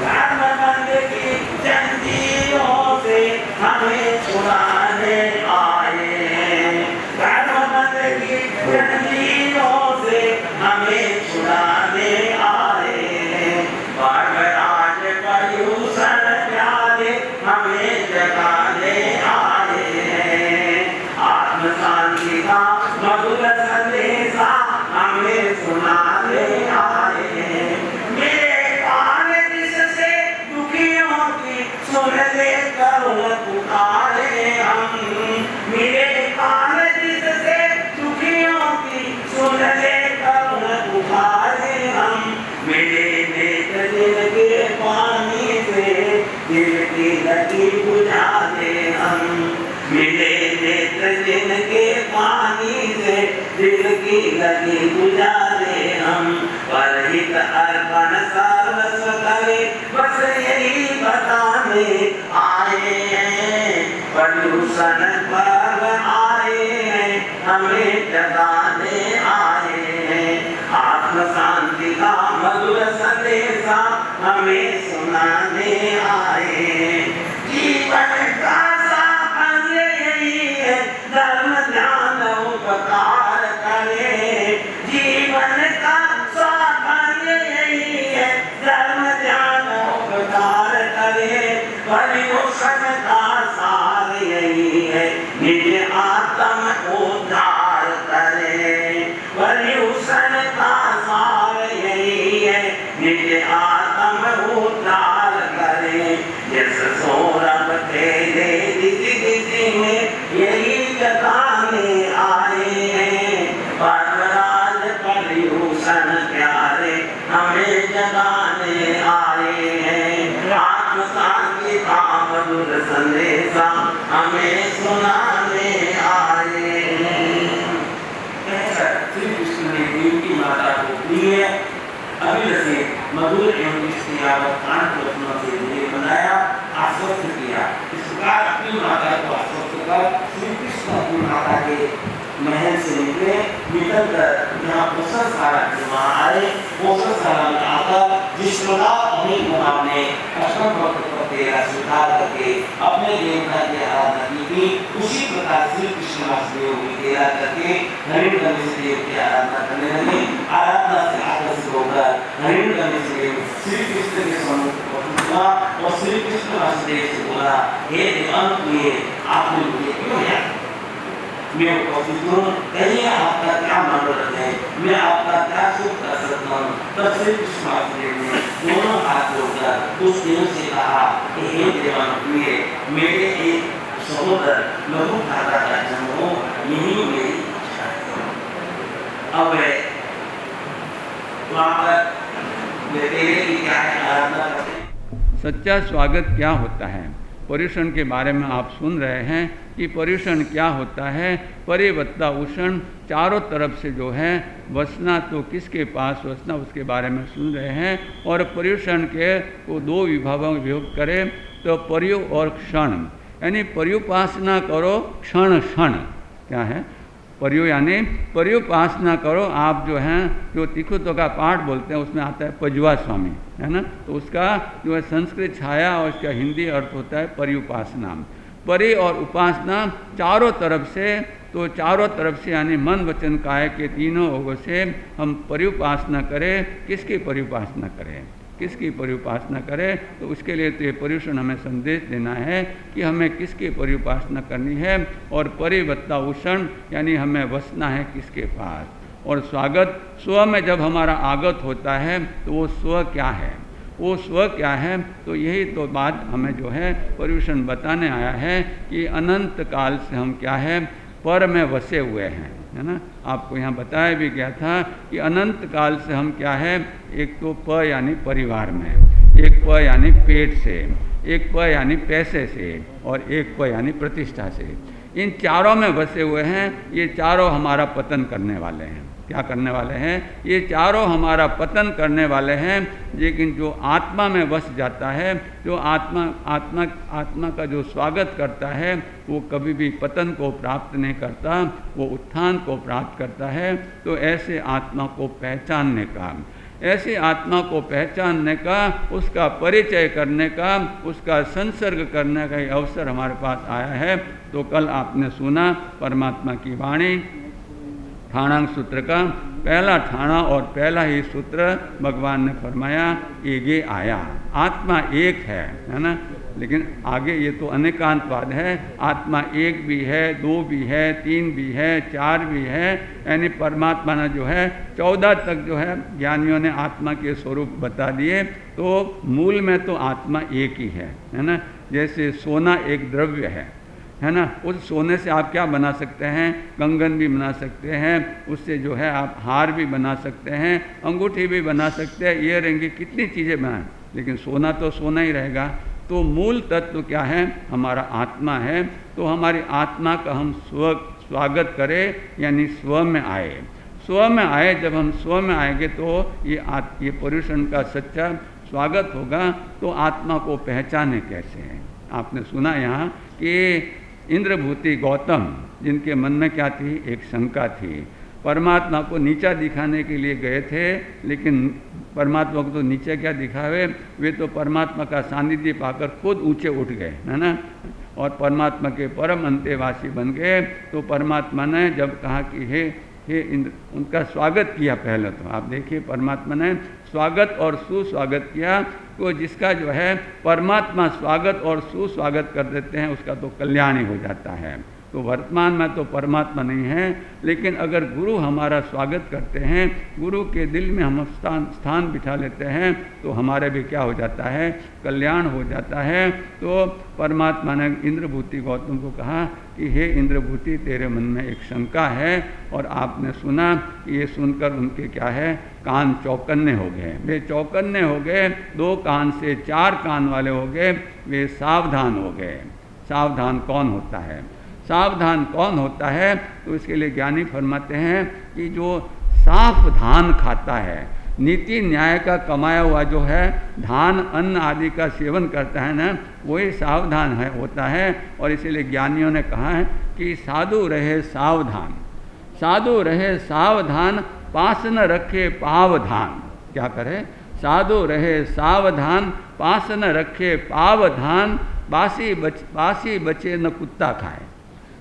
धर्मबंध की जंजीरों से हमें छुड़ाने आए हैं। धर्मबंध की जंजीरों से हमें छुड़ाने आए हैं। बागराज पर्यूषण प्यारे हमें जगाने आए हैं। आत्म शांति का मधुर संदेशा हमें सुनाने आए हैं। मेरे कान जिससे दुखियों की सुन ले करुण पुकारे हम। मेरे कान जिससे दुखियों की सुन ले करुण पुकारे हम। मेरे नेत्र दिल के पानी से दिल की लगी बुझा दे हम। मेरे नेत्र दिल के पानी से दिल की लगी बुझा दे हम। परहित अर्पण सर्वस्व करे बस यही बताने आए हैं। पर्यूषण पर्व आए हैं हमें जगाने आए हैं। आत्म शांति का मधुर संदेशा हमें सुनाने आए हैं। जीवन का साफल्य यही है धर्म ध्यान उपकार करे। जीवन का साफल्य यही है धर्म ध्यान उपकार करे। पर्यूषण का सार यही है निज आत्म उद्धार करे। पर्यूषण का सार यही है निज आत्म उद्धार करे। यस सौरभ तेरे दिशि दिशि में यही जगाने आए हैं। बागराज पर्यूषण प्यारे हमें जगाने आए हैं। आत्म शांति का मधुर संदेशा हमें सुनाने आए हैं। श्री कृष्ण ने देवकी माता को प्रिय अभिलषित मधुर एवं स्नेहावत आनंद वचनों से उन्हें बनाया, आश्वस्त किया। इस प्रकार अपनी माता को आश्वस्त कर श्री कृष्ण अपनी माता के महल से निकले। निकलकर यहाँ पोषणशाला के वहाँ आए। पोषणशाला में आकर जिस प्रकार अपनी कुमार ने अष्टम भक्त को तेरा स्वीकार करके अपने देवता की आराधना की थी, उसी प्रकार श्री कृष्ण वासुदेव भी तेरा करके हरिणगंज देव की आराधना करने लगे। आराधना से आकर्षित होकर हरिणगंज देव श्री कृष्ण के सम्मुख पहुंचा और श्री कृष्ण वासुदेव से बोला, हे देवांत प्रिय, आपने मुझे क्यों याद? मैं उपस्थित हूँ, कहिए आपका क्या मनोरथ है, मैं आपका क्या सुख कर सकता हूँ। तब श्री कृष्ण वासुदेव ने दोनों हाथ जोड़कर उस देव से कहा कि हे देवांत प्रिय, मेरे एक सहोदर लघु भ्राता का जन्म हो, यही मेरी इच्छा है। अब वहाँ पर तेरे की क्या आराधना करते हैं। सच्चा स्वागत क्या होता है? पर्यूषण के बारे में आप सुन रहे हैं कि पर्यूषण क्या होता है। परिवत्ता उषण, चारों तरफ से जो है वसना, तो किसके पास वसना, उसके बारे में सुन रहे हैं। और पर्यूषण के को दो विभागों में विभक्त करें तो पर्यु और क्षण, यानी पर्युपासना करो क्षण क्षण। क्या है पर्यु? यानी पर्युपासना करो। आप जो हैं जो तिखुत्व का पाठ बोलते हैं उसमें आता है पजवा स्वामी, है ना, तो उसका जो है संस्कृत छाया और उसका हिंदी अर्थ होता है पर्युपासना। परि और उपासना चारों तरफ से, तो चारों तरफ से यानी मन वचन काया के तीनों ओर से हम पर्युपासना करें। किसकी पर्युपासना करें? किसकी पर्युपासना करें? तो उसके लिए तो ये पर्यूषण हमें संदेश देना है कि हमें किसकी पर्युपासना करनी है। और परिवत्ता उषण यानी हमें वसना है किसके पास। और स्वागत, स्व में जब हमारा आगत होता है तो वो स्व क्या है, वो स्व क्या है, तो यही तो बात हमें जो है पर्यूषण बताने आया है कि अनंत काल से हम क्या है पर में वसे हुए हैं, है ना। आपको यहाँ बताया भी गया था कि अनंत काल से हम क्या है, एक तो प यानी परिवार में, एक प यानी पेट से, एक प यानी पैसे से और एक प यानी प्रतिष्ठा से, इन चारों में बसे हुए हैं। ये चारों हमारा पतन करने वाले हैं। क्या करने वाले हैं? ये चारों हमारा पतन करने वाले हैं। लेकिन जो आत्मा में बस जाता है, जो आत्मा का जो स्वागत करता है, वो कभी भी पतन को प्राप्त नहीं करता, वो उत्थान को प्राप्त करता है। तो ऐसे आत्मा को पहचानने का, ऐसी आत्मा को पहचानने का, उसका परिचय करने का, उसका संसर्ग करने का अवसर हमारे पास आया है। तो कल आपने सुना परमात्मा की वाणी, ठाणांग सूत्र का पहला ठाणा और पहला ही सूत्र भगवान ने फरमाया एगे आया, आत्मा एक है ना। लेकिन आगे ये तो अनेकांतवाद है, आत्मा एक भी है, दो भी है, तीन भी है, चार भी है, यानी परमात्मा ने जो है 14 तक जो है ज्ञानियों ने आत्मा के स्वरूप बता दिए। तो मूल में तो आत्मा एक ही है ना। जैसे सोना एक द्रव्य है ना, उस सोने से आप क्या बना सकते हैं, कंगन भी बना सकते हैं, उससे जो है आप हार भी बना सकते हैं, अंगूठी भी बना सकते हैं, ईयरिंग की कितनी चीज़ें बनाएं, लेकिन सोना तो सोना ही रहेगा। तो मूल तत्व क्या है, हमारा आत्मा है। तो हमारी आत्मा का हम स्वागत करें, यानी स्व में आए। स्व में आए, जब हम स्व में आएंगे तो ये पर्यूषण का सच्चा स्वागत होगा। तो आत्मा को पहचाने कैसे हैं, आपने सुना यहाँ कि इंद्रभूति गौतम, जिनके मन में क्या थी, एक शंका थी। परमात्मा को नीचा दिखाने के लिए गए थे, लेकिन परमात्मा को तो नीचे क्या दिखावे, वे तो परमात्मा का सानिध्य पाकर खुद ऊंचे उठ गए, है ना, और परमात्मा के परम अंतेवासी बन गए। तो परमात्मा ने जब कहा कि हे इंद्र, उनका स्वागत किया। पहले तो आप देखिए परमात्मा ने स्वागत और सुस्वागत किया। तो जिसका जो है परमात्मा स्वागत और सुस्वागत कर देते हैं, उसका तो कल्याण ही हो जाता है। तो वर्तमान में तो परमात्मा नहीं है, लेकिन अगर गुरु हमारा स्वागत करते हैं, गुरु के दिल में हम स्थान बिठा लेते हैं, तो हमारे भी क्या हो जाता है, कल्याण हो जाता है। तो परमात्मा ने इंद्रभूति गौतम को कहा कि हे इंद्रभूति, तेरे मन में एक शंका है। और आपने सुना कि ये सुनकर उनके क्या है, कान चौकन्ने हो गए। वे चौकन्ने हो गए, 2 कान से 4 कान वाले हो गए, वे सावधान हो गए। सावधान कौन होता है, सावधान कौन होता है, तो इसके लिए ज्ञानी फरमाते हैं कि जो साफ धान खाता है, नीति न्याय का कमाया हुआ जो है धान अन्न आदि का सेवन करता है ना, वही सावधान है होता है। और इसीलिए ज्ञानियों ने कहा है कि साधु रहे सावधान, साधु रहे सावधान, पास न रखे पावधान। क्या करे, साधु रहे सावधान, पास न रखे पावधान, बासी बचे न कुत्ता खाए,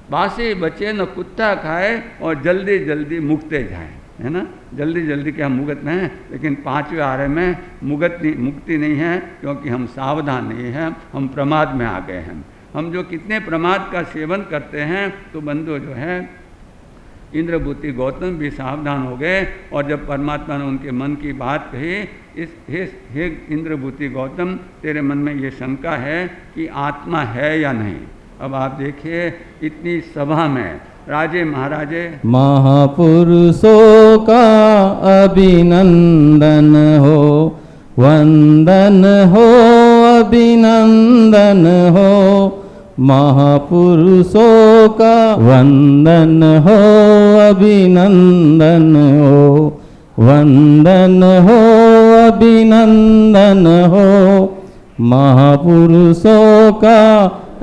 बासी बचे न कुत्ता खाए, और जल्दी जल्दी मुक्ते जाए, है ना। जल्दी जल्दी क्या मुगत में है, लेकिन 5वें आरे में मुक्ति नहीं है, क्योंकि हम सावधान नहीं हैं, हम प्रमाद में आ गए हैं। हम जो कितने प्रमाद का सेवन करते हैं, तो बंधु जो है इंद्रभूति गौतम भी सावधान हो गए। और जब परमात्मा ने उनके मन की बात कही, हे इंद्रभूति गौतम, तेरे मन में ये शंका है कि आत्मा है या नहीं। अब आप देखिए इतनी सभा में राजे महाराजे, महापुरुषों का अभिनंदन हो, वंदन हो, अभिनंदन हो, महापुरुषों का वंदन हो, अभिनंदन हो, वंदन हो, अभिनंदन हो, महापुरुषों का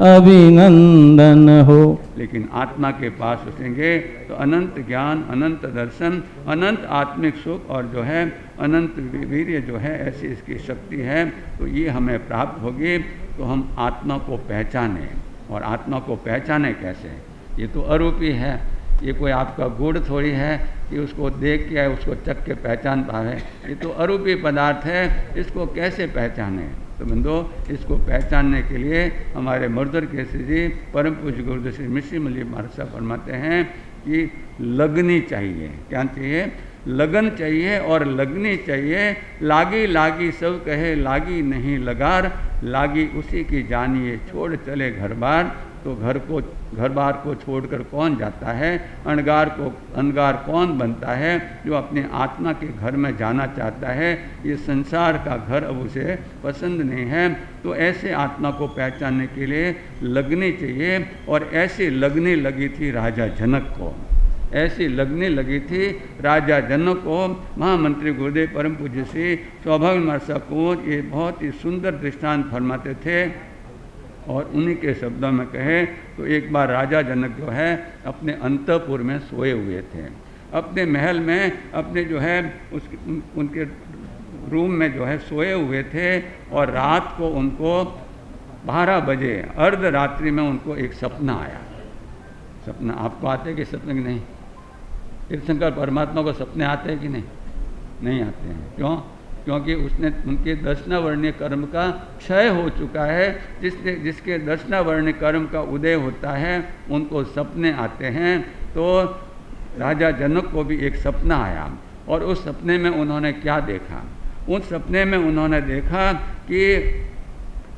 अभिनंदन हो। लेकिन आत्मा के पास उठेंगे तो अनंत ज्ञान, अनंत दर्शन, अनंत आत्मिक सुख और जो है अनंत वीर्य जो है, ऐसी इसकी शक्ति है। तो ये हमें प्राप्त होगी। तो हम आत्मा को पहचाने, और आत्मा को पहचाने कैसे, ये तो अरूपी है, ये कोई आपका गुण थोड़ी है कि उसको देख के उसको चख के पहचान पावे। ये तो अरूपी पदार्थ है, इसको कैसे पहचाने। तो बंधो, इसको पहचानने के लिए हमारे मर्दर केसरी जी परम पूज्य गुरुदेव श्री मिश्री मल्ली महाराज साहब फरमाते हैं कि लगनी चाहिए। क्या चाहिए, लगन चाहिए और लगनी चाहिए। लागी लागी सब कहे, लागी नहीं लगार, लागी उसी की जानिए, छोड़ चले घर बार। तो घर बार को छोड़कर कौन जाता है, अनगार कौन बनता है, जो अपने आत्मा के घर में जाना चाहता है। ये संसार का घर अब उसे पसंद नहीं है। तो ऐसे आत्मा को पहचानने के लिए लगनी चाहिए। और ऐसी लगनी लगी थी राजा जनक को, ऐसी लगने लगी थी राजा जनक को। महामंत्री गुरुदेव परम पूज्य श्री सौभाग्य महाराज को ये बहुत ही सुंदर दृष्टांत फरमाते थे। और उन्हीं के शब्दों में कहे तो एक बार राजा जनक जो है अपने अंतपुर में सोए हुए थे, अपने महल में, अपने जो है उनके रूम में जो है सोए हुए थे और रात को उनको 12 बजे अर्ध रात्रि में उनको एक सपना आया। सपना आपको आते कि सपने की नहीं? तीर्थंकर परमात्मा को सपने आते हैं कि नहीं? नहीं आते हैं। क्यों? क्योंकि उसने उनके दर्शनावर्णीय कर्म का क्षय हो चुका है। जिसके दर्शनावर्णीय कर्म का उदय होता है उनको सपने आते हैं। तो राजा जनक को भी एक सपना आया और उस सपने में उन्होंने क्या देखा? उस सपने में उन्होंने देखा कि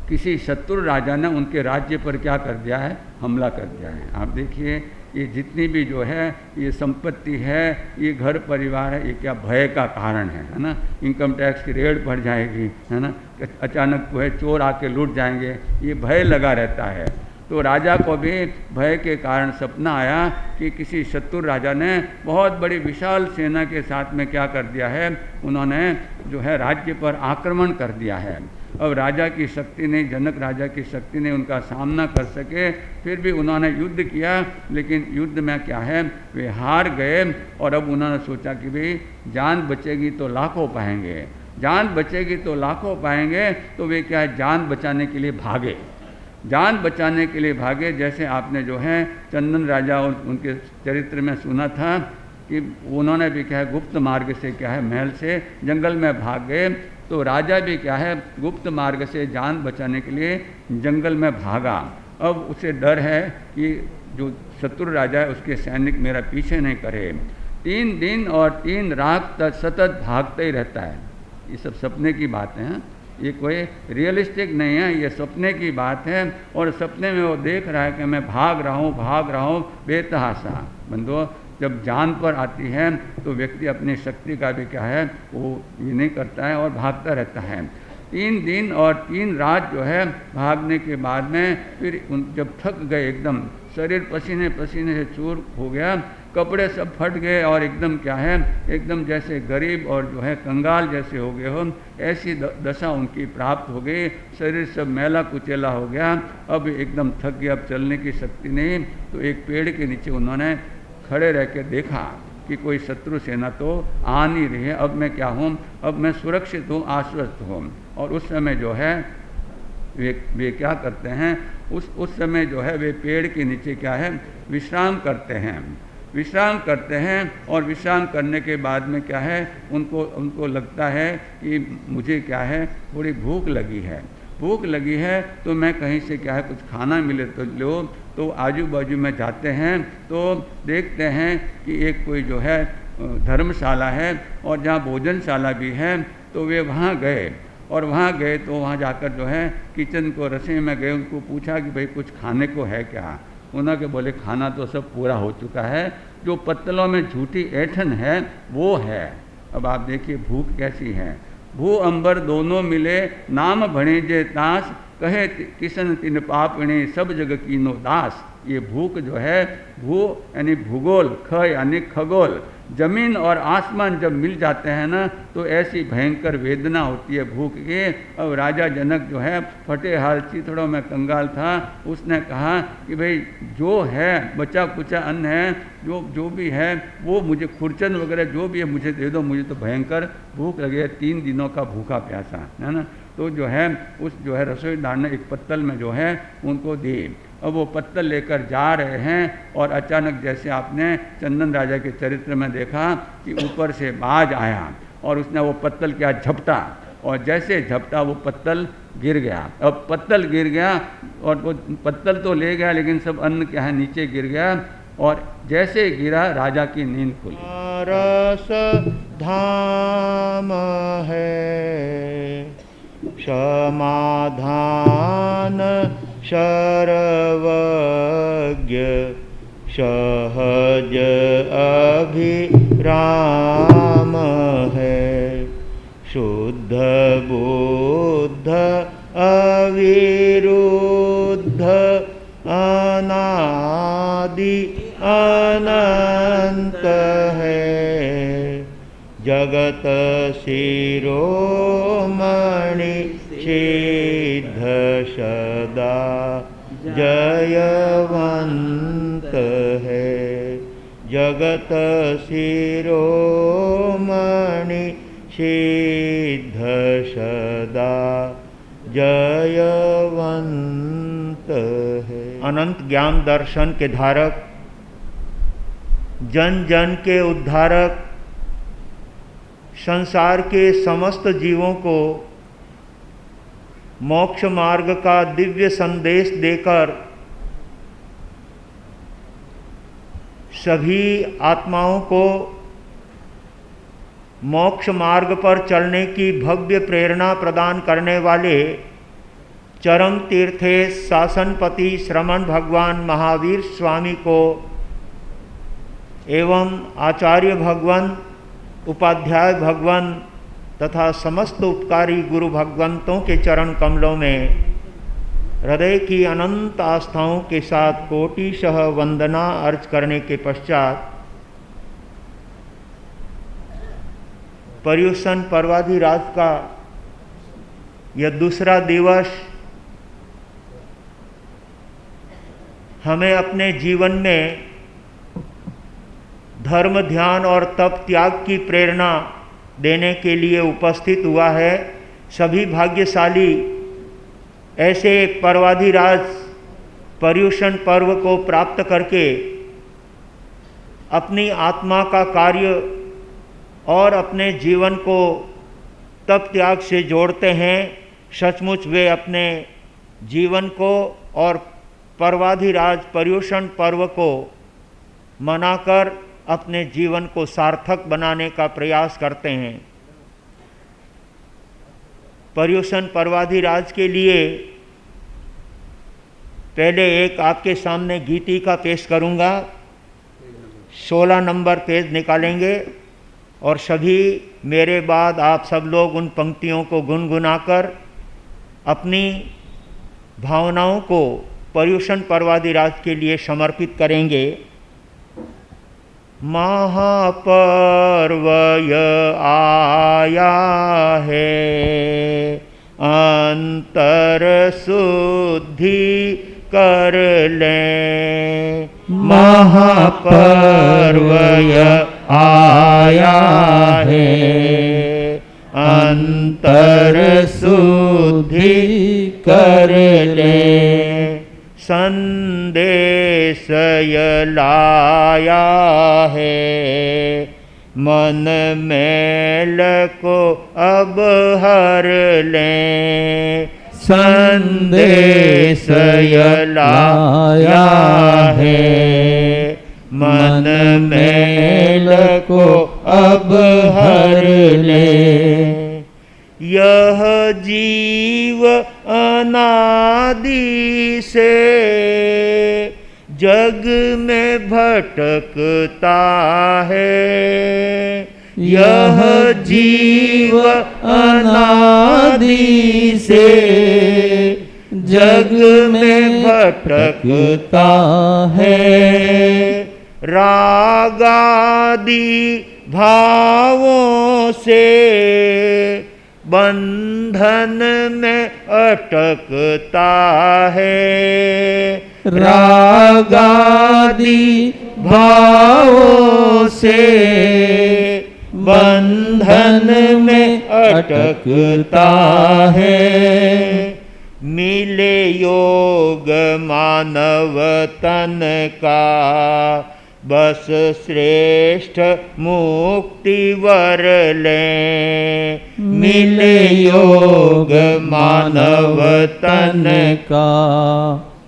किसी शत्रु राजा ने उनके राज्य पर क्या कर दिया है? हमला कर दिया है। आप देखिए ये जितनी भी जो है ये संपत्ति है, ये घर परिवार है, ये क्या भय का कारण है ना? इनकम टैक्स की रेड बढ़ जाएगी, है ना? अचानक जो है चोर आके लूट जाएंगे, ये भय लगा रहता है। तो राजा को भी भय के कारण सपना आया कि किसी शत्रु राजा ने बहुत बड़ी विशाल सेना के साथ में क्या कर दिया है? उन्होंने जो है राज्य पर आक्रमण कर दिया है। अब राजा की शक्ति नहीं, जनक राजा की शक्ति ने उनका सामना कर सके, फिर भी उन्होंने युद्ध किया, लेकिन युद्ध में क्या है? वे हार गए। और अब उन्होंने सोचा कि भाई जान बचेगी तो लाखों पाएंगे, जान बचेगी तो लाखों पाएंगे। तो वे क्या है? जान बचाने के लिए भागे, जान बचाने के लिए भागे। जैसे आपने जो है चंदन राजा और उनके चरित्र में सुना था कि उन्होंने भी क्या है? गुप्त मार्ग से क्या है? महल से जंगल में भाग गए। तो राजा भी क्या है? गुप्त मार्ग से जान बचाने के लिए जंगल में भागा। अब उसे डर है कि जो शत्रु राजा है उसके सैनिक मेरा पीछे नहीं करे। 3 दिन और 3 रात तक सतत भागते ही रहता है। ये सब सपने की बातें हैं, ये कोई रियलिस्टिक नहीं है, ये सपने की बात है। और सपने में वो देख रहा है कि मैं भाग रहा हूँ बेतहाशा। बंधुओं, जब जान पर आती है तो व्यक्ति अपनी शक्ति का भी क्या है? वो ये नहीं करता है और भागता रहता है। 3 दिन और 3 रात जो है भागने के बाद में फिर जब थक गए, एकदम शरीर पसीने पसीने से चूर हो गया, कपड़े सब फट गए और एकदम क्या है? एकदम जैसे गरीब और जो है कंगाल जैसे हो गए हो, ऐसी दशा उनकी प्राप्त हो गई। शरीर सब मैला कुचैला हो गया, अब एकदम थक गया, अब चलने की शक्ति नहीं। तो एक पेड़ के नीचे उन्होंने खड़े रह के देखा कि कोई शत्रु सेना तो आ नहीं रही है। अब मैं क्या हूँ? अब मैं सुरक्षित हूँ, आश्वस्त हूँ। और उस समय जो है वे क्या करते हैं? उस समय जो है वे पेड़ के नीचे क्या है? विश्राम करते हैं, विश्राम करते हैं। और विश्राम करने के बाद में क्या है? उनको लगता है कि मुझे क्या है? थोड़ी भूख लगी है, भूख लगी है तो मैं कहीं से क्या है? कुछ खाना मिले तो लो। तो आजू बाजू में जाते हैं तो देखते हैं कि एक कोई जो है धर्मशाला है और जहाँ भोजनशाला भी है। तो वे वहाँ गए और वहाँ गए तो वहाँ जाकर जो है किचन को रसोई में गए, उनको पूछा कि भाई कुछ खाने को है क्या? उन्होंने बोले खाना तो सब पूरा हो चुका है, जो पत्तलों में झूठी ऐठन है वो है। अब आप देखिए भूख कैसी है। भू अंबर दोनों मिले, नाम भणेजे तास, कहे किसन तिन पापणे, सब जग कीनो दास। ये भूख जो है, भू यानी भूगोल, ख यानी खगोल, जमीन और आसमान जब मिल जाते हैं ना तो ऐसी भयंकर वेदना होती है भूख की। अब राजा जनक जो है फटे हाल चिथड़ों में कंगाल था, उसने कहा कि भाई जो है बचा कुचा अन्न है, जो भी है वो मुझे, खुरचन वगैरह जो भी है मुझे दे दो, मुझे तो भयंकर भूख लगी है, 3 दिनों का भूखा प्यासा है ना। तो जो है उस जो है रसोईदार ने एक पत्तल में जो है उनको दी। अब वो पत्तल लेकर जा रहे हैं और अचानक जैसे आपने चंदन राजा के चरित्र में देखा कि ऊपर से बाज आया और उसने वो पत्तल क्या झपटा, और जैसे झपटा वो पत्तल गिर गया। अब पत्तल गिर गया और वो पत्तल तो ले गया लेकिन सब अन्न क्या है नीचे गिर गया। और जैसे गिरा राजा की नींद खुली। रस धाम है समाधान शरवज्ञ, सहज अभिराम है, शुद्ध बुद्ध अविरुद्ध, अनादि अनंत है, जगत शिरोमणि सिद्ध सदा जयवंत है, जगत शिरोमणि सिद्ध सदा जयवंत है। अनंत ज्ञान दर्शन के धारक, जन जन के उद्धारक, संसार के समस्त जीवों को मोक्ष मार्ग का दिव्य संदेश देकर सभी आत्माओं को मोक्ष मार्ग पर चलने की भव्य प्रेरणा प्रदान करने वाले चरम तीर्थेश शासनपति श्रमण भगवान महावीर स्वामी को एवं आचार्य भगवान, उपाध्याय भगवान तथा समस्त उपकारी गुरु भगवंतों के चरण कमलों में हृदय की अनंत आस्थाओं के साथ कोटिशः वंदना अर्ज करने के पश्चात पर्युषण पर्वाधिराज का यह दूसरा दिवस हमें अपने जीवन में धर्म, ध्यान और तप त्याग की प्रेरणा देने के लिए उपस्थित हुआ है। सभी भाग्यशाली ऐसे एक पर्वाधिराज पर्युषण पर्व को प्राप्त करके अपनी आत्मा का कार्य और अपने जीवन को तप त्याग से जोड़ते हैं। सचमुच वे अपने जीवन को और पर्वाधिराज पर्युषण पर्व को मनाकर अपने जीवन को सार्थक बनाने का प्रयास करते हैं। पर्युषण पर्वाधिराज के लिए पहले एक आपके सामने गीतिका पेश करूंगा। 16 नंबर पेज निकालेंगे और सभी मेरे बाद आप सब लोग उन पंक्तियों को गुनगुनाकर अपनी भावनाओं को पर्युषण पर्वाधिराज के लिए समर्पित करेंगे। महापर्व आया है, अंतर शुद्धि कर लें। महापर्व आया है, अंतर शुद्धि कर लें। संदेश लाया है, मन मैल को अब हर लें। संदेश लाया है, मन मैल को अब हर लें। यह जीव अनादि से जग में भटकता है। यह जीव अनादि से जग में भटकता है। रागादि भावों से बंधन में अटकता है। रागादि भावों से बंधन में अटकता है। मिले योग मानव तन का, बस श्रेष्ठ मुक्ति वर लें। मिले योग मानव तन का,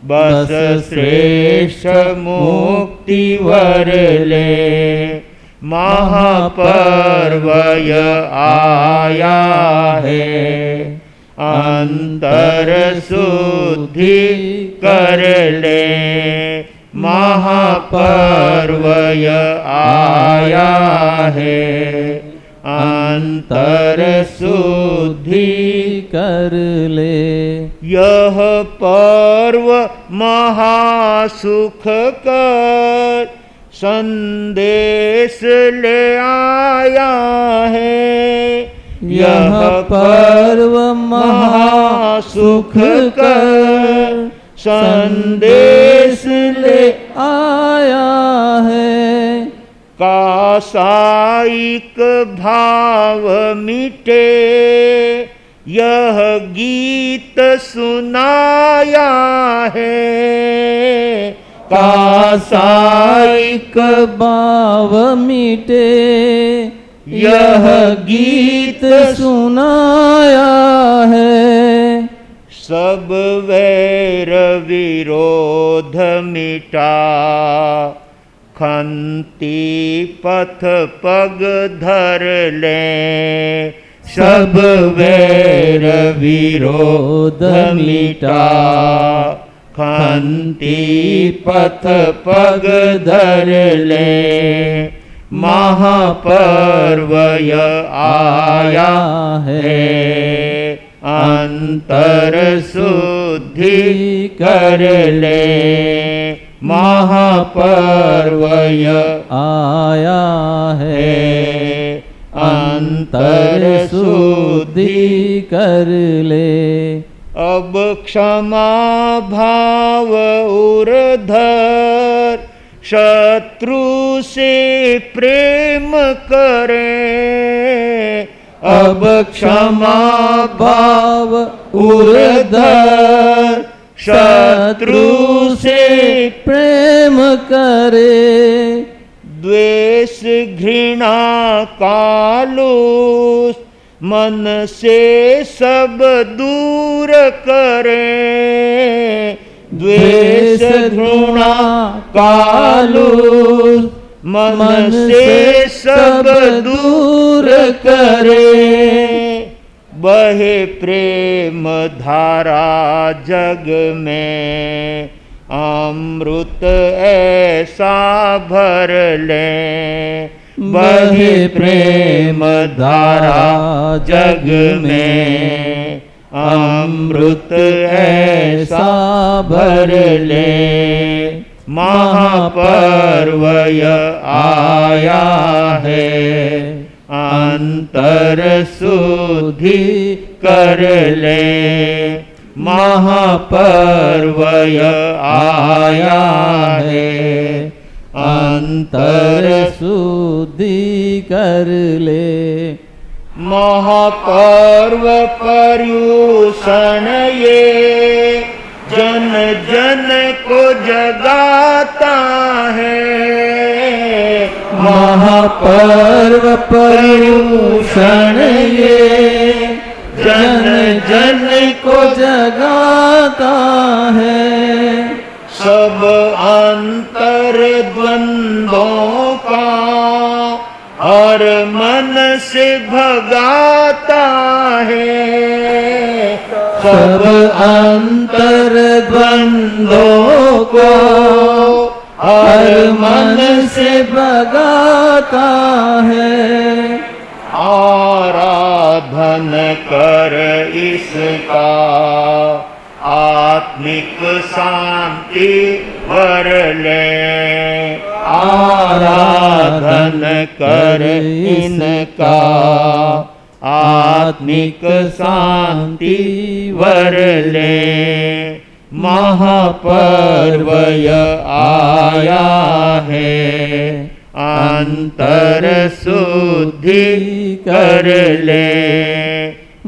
बस श्रेष्ठ मुक्ति वर लें। महापर्व आया है, अंतर शुद्धि कर लें। महापर्व आया है, अंतर शुद्धि कर ले। यह पर्व महासुख कर संदेश ले आया है। यह पर्व महासुख कर संदेश ले आया है। का कासायिक भाव मिटे, यह गीत सुनाया है। कासायिक भाव मिटे, यह गीत सुनाया है। सब वैर विरोध मिटा, खंती पथ पग धर ले। सब वैर विरोध मिटा, खंती पथ पग धर ले। महापर्व आया है, अंतर शुद्धि कर ले। महापर्व आया है, अंतर शुद्धि कर ले। अब क्षमा भाव उर्धर, शत्रु से प्रेम करें। अब क्षमा भाव उर्धर, शत्रु से प्रेम करे। द्वेष घृणा कालूस, मन से सब दूर करें। द्वेष घृणा कालूस, मन से सब दूर करे। बहे प्रेम धारा जग में, अमृत ऐसा भर ले। बहे प्रेम धारा जग में, अमृत ऐसा भर ले। महापर्व आया है, अंतर शुद्धि कर ले। महापर्व आया है, अंतर शुद्धि कर ले। महापर्व पर्यूषण ये, जन जन को जगाता है। महापर्व पर्यूषण ये, जन जन को जगाता है। सब अंतर द्वंद्वों का और मन से भगाता है। सब अंतर द्वंद्वों को हर मन से भगाता है। आराधन कर इसका, आत्मिक शांति वर ले। आराधन कर इनका, आत्मिक शांति वर ले। महापर्व आया है, अंतर शुद्धि कर ले।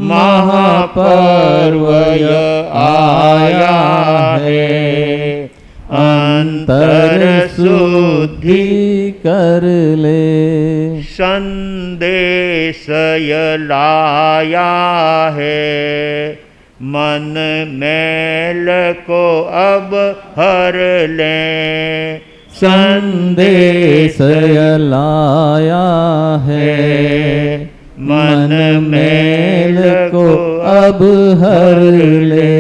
महापर्व आया है, अंतर शुद्धि कर ले। संदेश लाया है, मन मैल को अब हर ले। संदेश लाया है, मन मैल को अब हर ले।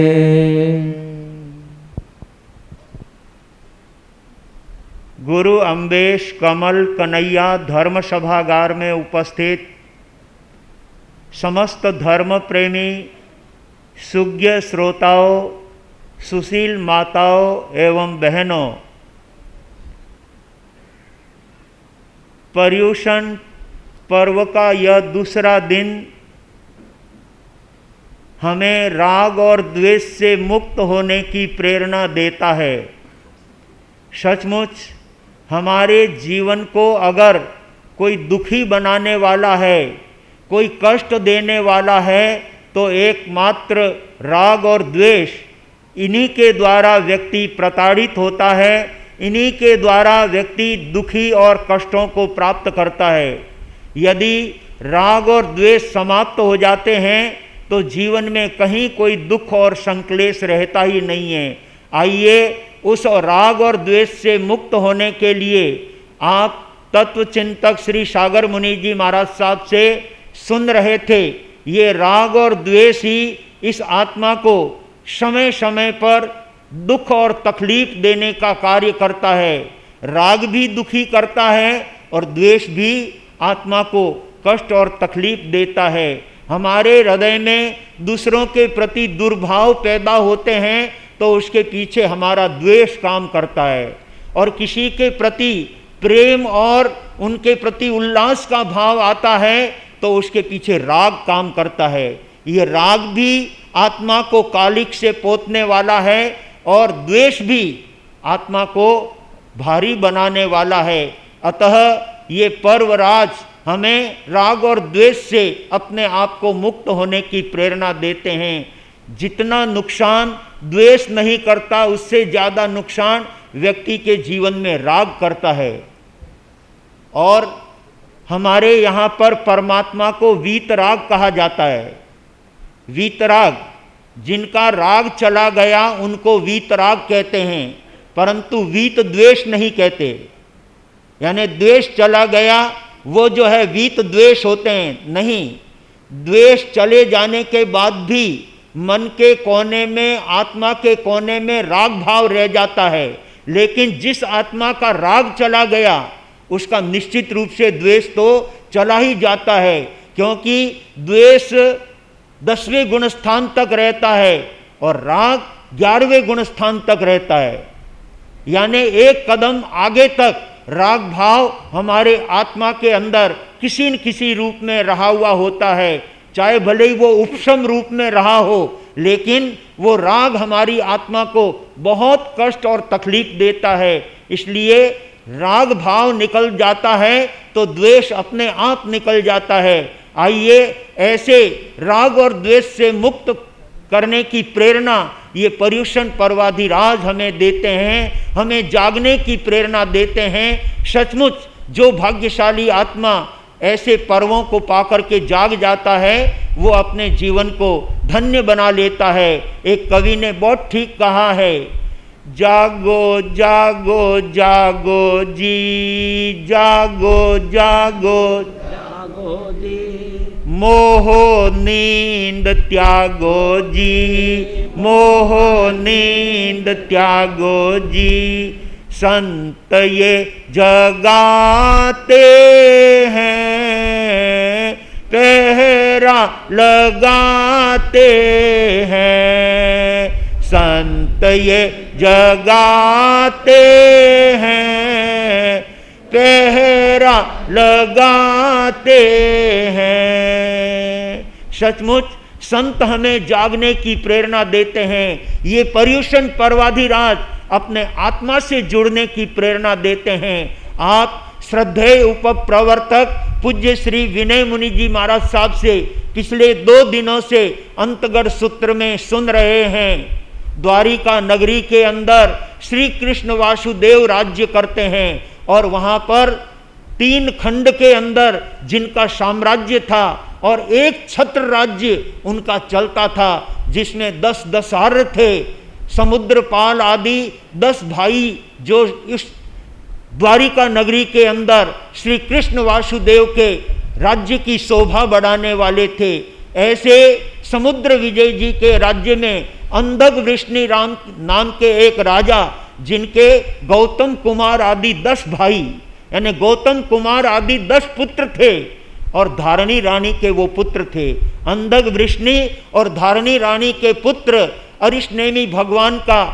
गुरु अम्बेश कमल कन्हैया धर्म सभागार में उपस्थित समस्त धर्म प्रेमी सुज्ञ श्रोताओं, सुशील माताओं एवं बहनों, पर्युषण पर्व का यह दूसरा दिन हमें राग और द्वेष से मुक्त होने की प्रेरणा देता है। सचमुच हमारे जीवन को अगर कोई दुखी बनाने वाला है, कोई कष्ट देने वाला है, तो एकमात्र राग और द्वेष, इन्हीं के द्वारा व्यक्ति प्रताड़ित होता है, इन्हीं के द्वारा व्यक्ति दुखी और कष्टों को प्राप्त करता है। यदि राग और द्वेष समाप्त हो जाते हैं तो जीवन में कहीं कोई दुख और संक्लेश रहता ही नहीं है। आइए उस राग और द्वेष से मुक्त होने के लिए आप तत्वचिंतक श्री सागर मुनि जी महाराज साहब से सुन रहे थे। ये राग और द्वेष ही इस आत्मा को समय समय पर दुख और तकलीफ देने का कार्य करता है। राग भी दुखी करता है और द्वेष भी आत्मा को कष्ट और तकलीफ देता है। हमारे हृदय में दूसरों के प्रति दुर्भाव पैदा होते हैं तो उसके पीछे हमारा द्वेष काम करता है, और किसी के प्रति प्रेम और उनके प्रति उल्लास का भाव आता है तो उसके पीछे राग काम करता है। ये राग भी आत्मा को कालिक से पोतने वाला है और द्वेष भी आत्मा को भारी बनाने वाला है। अतः ये पर्वराज हमें राग और द्वेष से अपने आप को मुक्त होने की प्रेरणा देते हैं। जितना नुकसान द्वेष नहीं करता उससे ज़्यादा नुकसान व्यक्ति के जीवन में राग करता है। और हमारे यहाँ पर परमात्मा को वीतराग कहा जाता है। वीतराग, जिनका राग चला गया उनको वीतराग कहते हैं, परंतु वीत द्वेष नहीं कहते। यानी द्वेष चला गया वो जो है वीत द्वेष होते हैं, नहीं। द्वेष चले जाने के बाद भी मन के कोने में, आत्मा के कोने में राग भाव रह जाता है। लेकिन जिस आत्मा का राग चला गया उसका निश्चित रूप से द्वेष तो चला ही जाता है, क्योंकि द्वेष 10वें गुण स्थान तक रहता है और राग 11वें गुण स्थान तक रहता है। यानी एक कदम आगे तक राग भाव हमारे आत्मा के अंदर किसी न किसी रूप में रहा हुआ होता है, चाहे भले ही वो उपशम रूप में रहा हो, लेकिन वो राग हमारी आत्मा को बहुत कष्ट और तकलीफ देता है। इसलिए राग भाव निकल जाता है तो द्वेष अपने आप निकल जाता है। आइए ऐसे राग और द्वेष से मुक्त करने की प्रेरणा ये पर्युषण पर्वाधिराज हमें देते हैं, हमें जागने की प्रेरणा देते हैं। सचमुच जो भाग्यशाली आत्मा ऐसे पर्वों को पाकर के जाग जाता है वो अपने जीवन को धन्य बना लेता है। एक कवि ने बहुत ठीक कहा है, जागो जागो जागो जी, जागो जागो जागो जी, मोहो नींद त्यागो जी, मोहो नींद त्यागो जी। संत ये जगाते हैं, पहरा लगाते हैं। संत ये जगाते हैं, पहरा लगाते हैं। सचमुच संत हमें जागने की प्रेरणा देते हैं। ये पर्युषण पर्वाधिराज अपने आत्मा से जुड़ने की प्रेरणा देते हैं। आप श्रद्धेय उपप्रवर्तक पूज्य श्री विनय मुनि जी महाराज साहब से पिछले 2 दिनों से अंतगढ़ सूत्र में सुन रहे हैं। द्वारिका नगरी के अंदर श्री कृष्ण वासुदेव राज्य करते हैं और वहाँ पर 3 खंड के अंदर जिनका साम्राज्य था और एक छत्र राज्य उनका चलता था, जिसमें 10 दशार्ह थे। समुद्रपाल आदि 10 भाई जो इस द्वारिका नगरी के अंदर श्री कृष्ण वासुदेव के राज्य की शोभा बढ़ाने वाले थे। ऐसे समुद्र विजय जी के राज्य में अंधक वृष्णि राम नाम के एक राजा, जिनके गौतम कुमार आदि 10 भाई, यानी गौतम कुमार आदि 10 पुत्र थे और धारणी रानी के वो पुत्र थे। अंधक वृष्णि और धारणी रानी के पुत्र अरिष्नेमी भगवान का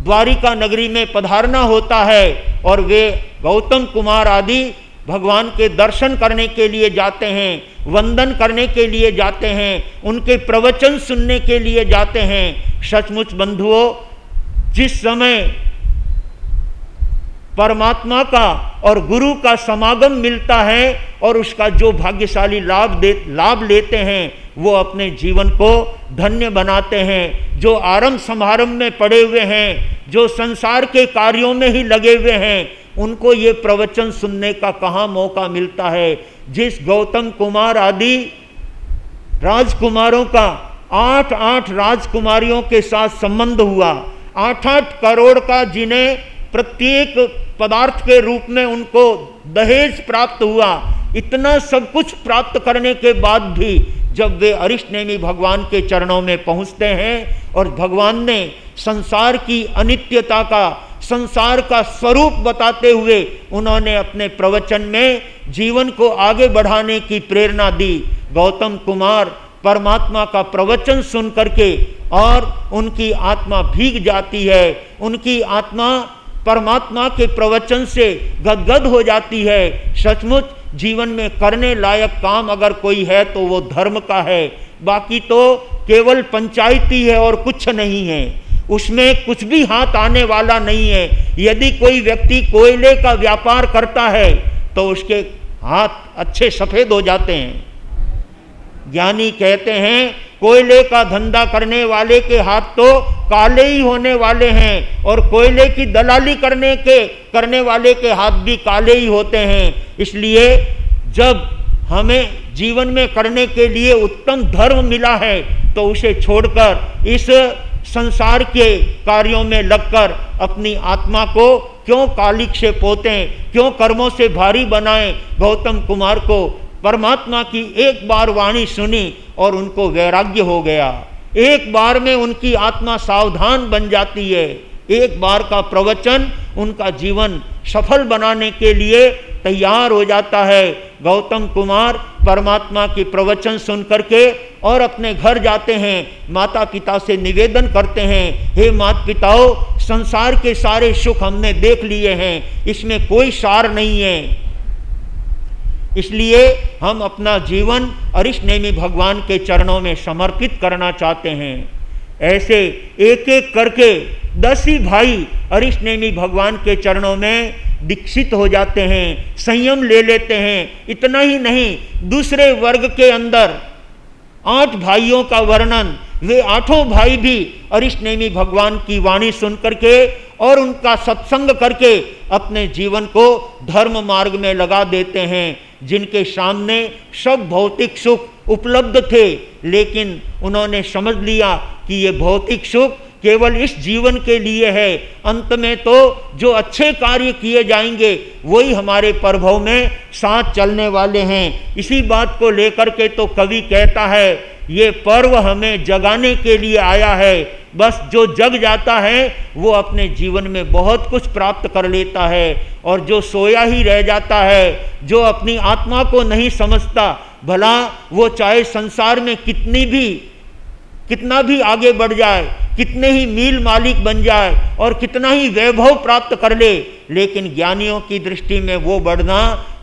द्वारिका नगरी में पधारना होता है और वे गौतम कुमार आदि भगवान के दर्शन करने के लिए जाते हैं, वंदन करने के लिए जाते हैं, उनके प्रवचन सुनने के लिए जाते हैं। सचमुच बंधुओं, जिस समय परमात्मा का और गुरु का समागम मिलता है और उसका जो भाग्यशाली लाभ लेते हैं वो अपने जीवन को धन्य बनाते हैं। जो आरंभ समारंभ में पड़े हुए हैं, जो संसार के कार्यों में ही लगे हुए हैं, उनको ये प्रवचन सुनने का कहाँ मौका मिलता है। जिस गौतम कुमार आदि राजकुमारों का 8 राजकुमारियों के साथ संबंध हुआ, 8 करोड़ का जिन्हें प्रत्येक पदार्थ के रूप में उनको दहेज प्राप्त हुआ, इतना सब कुछ प्राप्त करने के बाद भी जब वे अरिष्टनेमी भगवान के चरणों में पहुंचते हैं और भगवान ने संसार की अनित्यता का, संसार का स्वरूप बताते हुए उन्होंने अपने प्रवचन में जीवन को आगे बढ़ाने की प्रेरणा दी। गौतम कुमार परमात्मा का प्रवचन सुन करके और उनकी आत्मा भीग जाती है, उनकी आत्मा परमात्मा के प्रवचन से गदगद हो जाती है। सचमुच जीवन में करने लायक काम अगर कोई है तो वो धर्म का है, बाकी तो केवल पंचायती है और कुछ नहीं है, उसमें कुछ भी हाथ आने वाला नहीं है। यदि कोई व्यक्ति कोयले का व्यापार करता है तो उसके हाथ अच्छे सफ़ेद हो जाते हैं। ज्ञानी कहते हैं कोयले का धंधा करने वाले के हाथ तो काले ही होने वाले हैं और कोयले की दलाली करने वाले के हाथ भी काले ही होते हैं। इसलिए जब हमें जीवन में करने के लिए उत्तम धर्म मिला है तो उसे छोड़कर इस संसार के कार्यों में लगकर अपनी आत्मा को क्यों कालिक से पोतें, क्यों कर्मों से भारी बनाएं। गौतम कुमार को परमात्मा की एक बार वाणी सुनी और उनको वैराग्य हो गया। एक बार में उनकी आत्मा सावधान बन जाती है। एक बार का प्रवचन उनका जीवन सफल बनाने के लिए तैयार हो जाता है। गौतम कुमार परमात्मा की प्रवचन सुन करके और अपने घर जाते हैं, माता पिता से निवेदन करते हैं, हे माता पिताओं, संसार के सारे सुख हमने देख लिए हैं, इसमें कोई सार नहीं है, इसलिए हम अपना जीवन अरिष्टनेमी भगवान के चरणों में समर्पित करना चाहते हैं। ऐसे एक एक करके 10 ही भाई अरिष्टनेमी भगवान के चरणों में दीक्षित हो जाते हैं, संयम ले लेते हैं। इतना ही नहीं, दूसरे वर्ग के अंदर 8 भाइयों का वर्णन, वे 8 भाई भी अरिष्टनेमी भगवान की वाणी सुन करके और उनका सत्संग करके अपने जीवन को धर्म मार्ग में लगा देते हैं। जिनके सामने सब भौतिक सुख उपलब्ध थे, लेकिन उन्होंने समझ लिया कि ये भौतिक सुख केवल इस जीवन के लिए है, अंत में तो जो अच्छे कार्य किए जाएंगे वही हमारे प्रभव में साथ चलने वाले हैं। इसी बात को लेकर के तो कवि कहता है, ये पर्व हमें जगाने के लिए आया है। बस जो जग जाता है वो अपने जीवन में बहुत कुछ प्राप्त कर लेता है, और जो सोया ही रह जाता है, जो अपनी आत्मा को नहीं समझता, भला वो चाहे संसार में कितना भी आगे बढ़ जाए, कितने ही मील मालिक बन जाए और कितना ही वैभव प्राप्त कर ले, लेकिन ज्ञानियों की दृष्टि में वो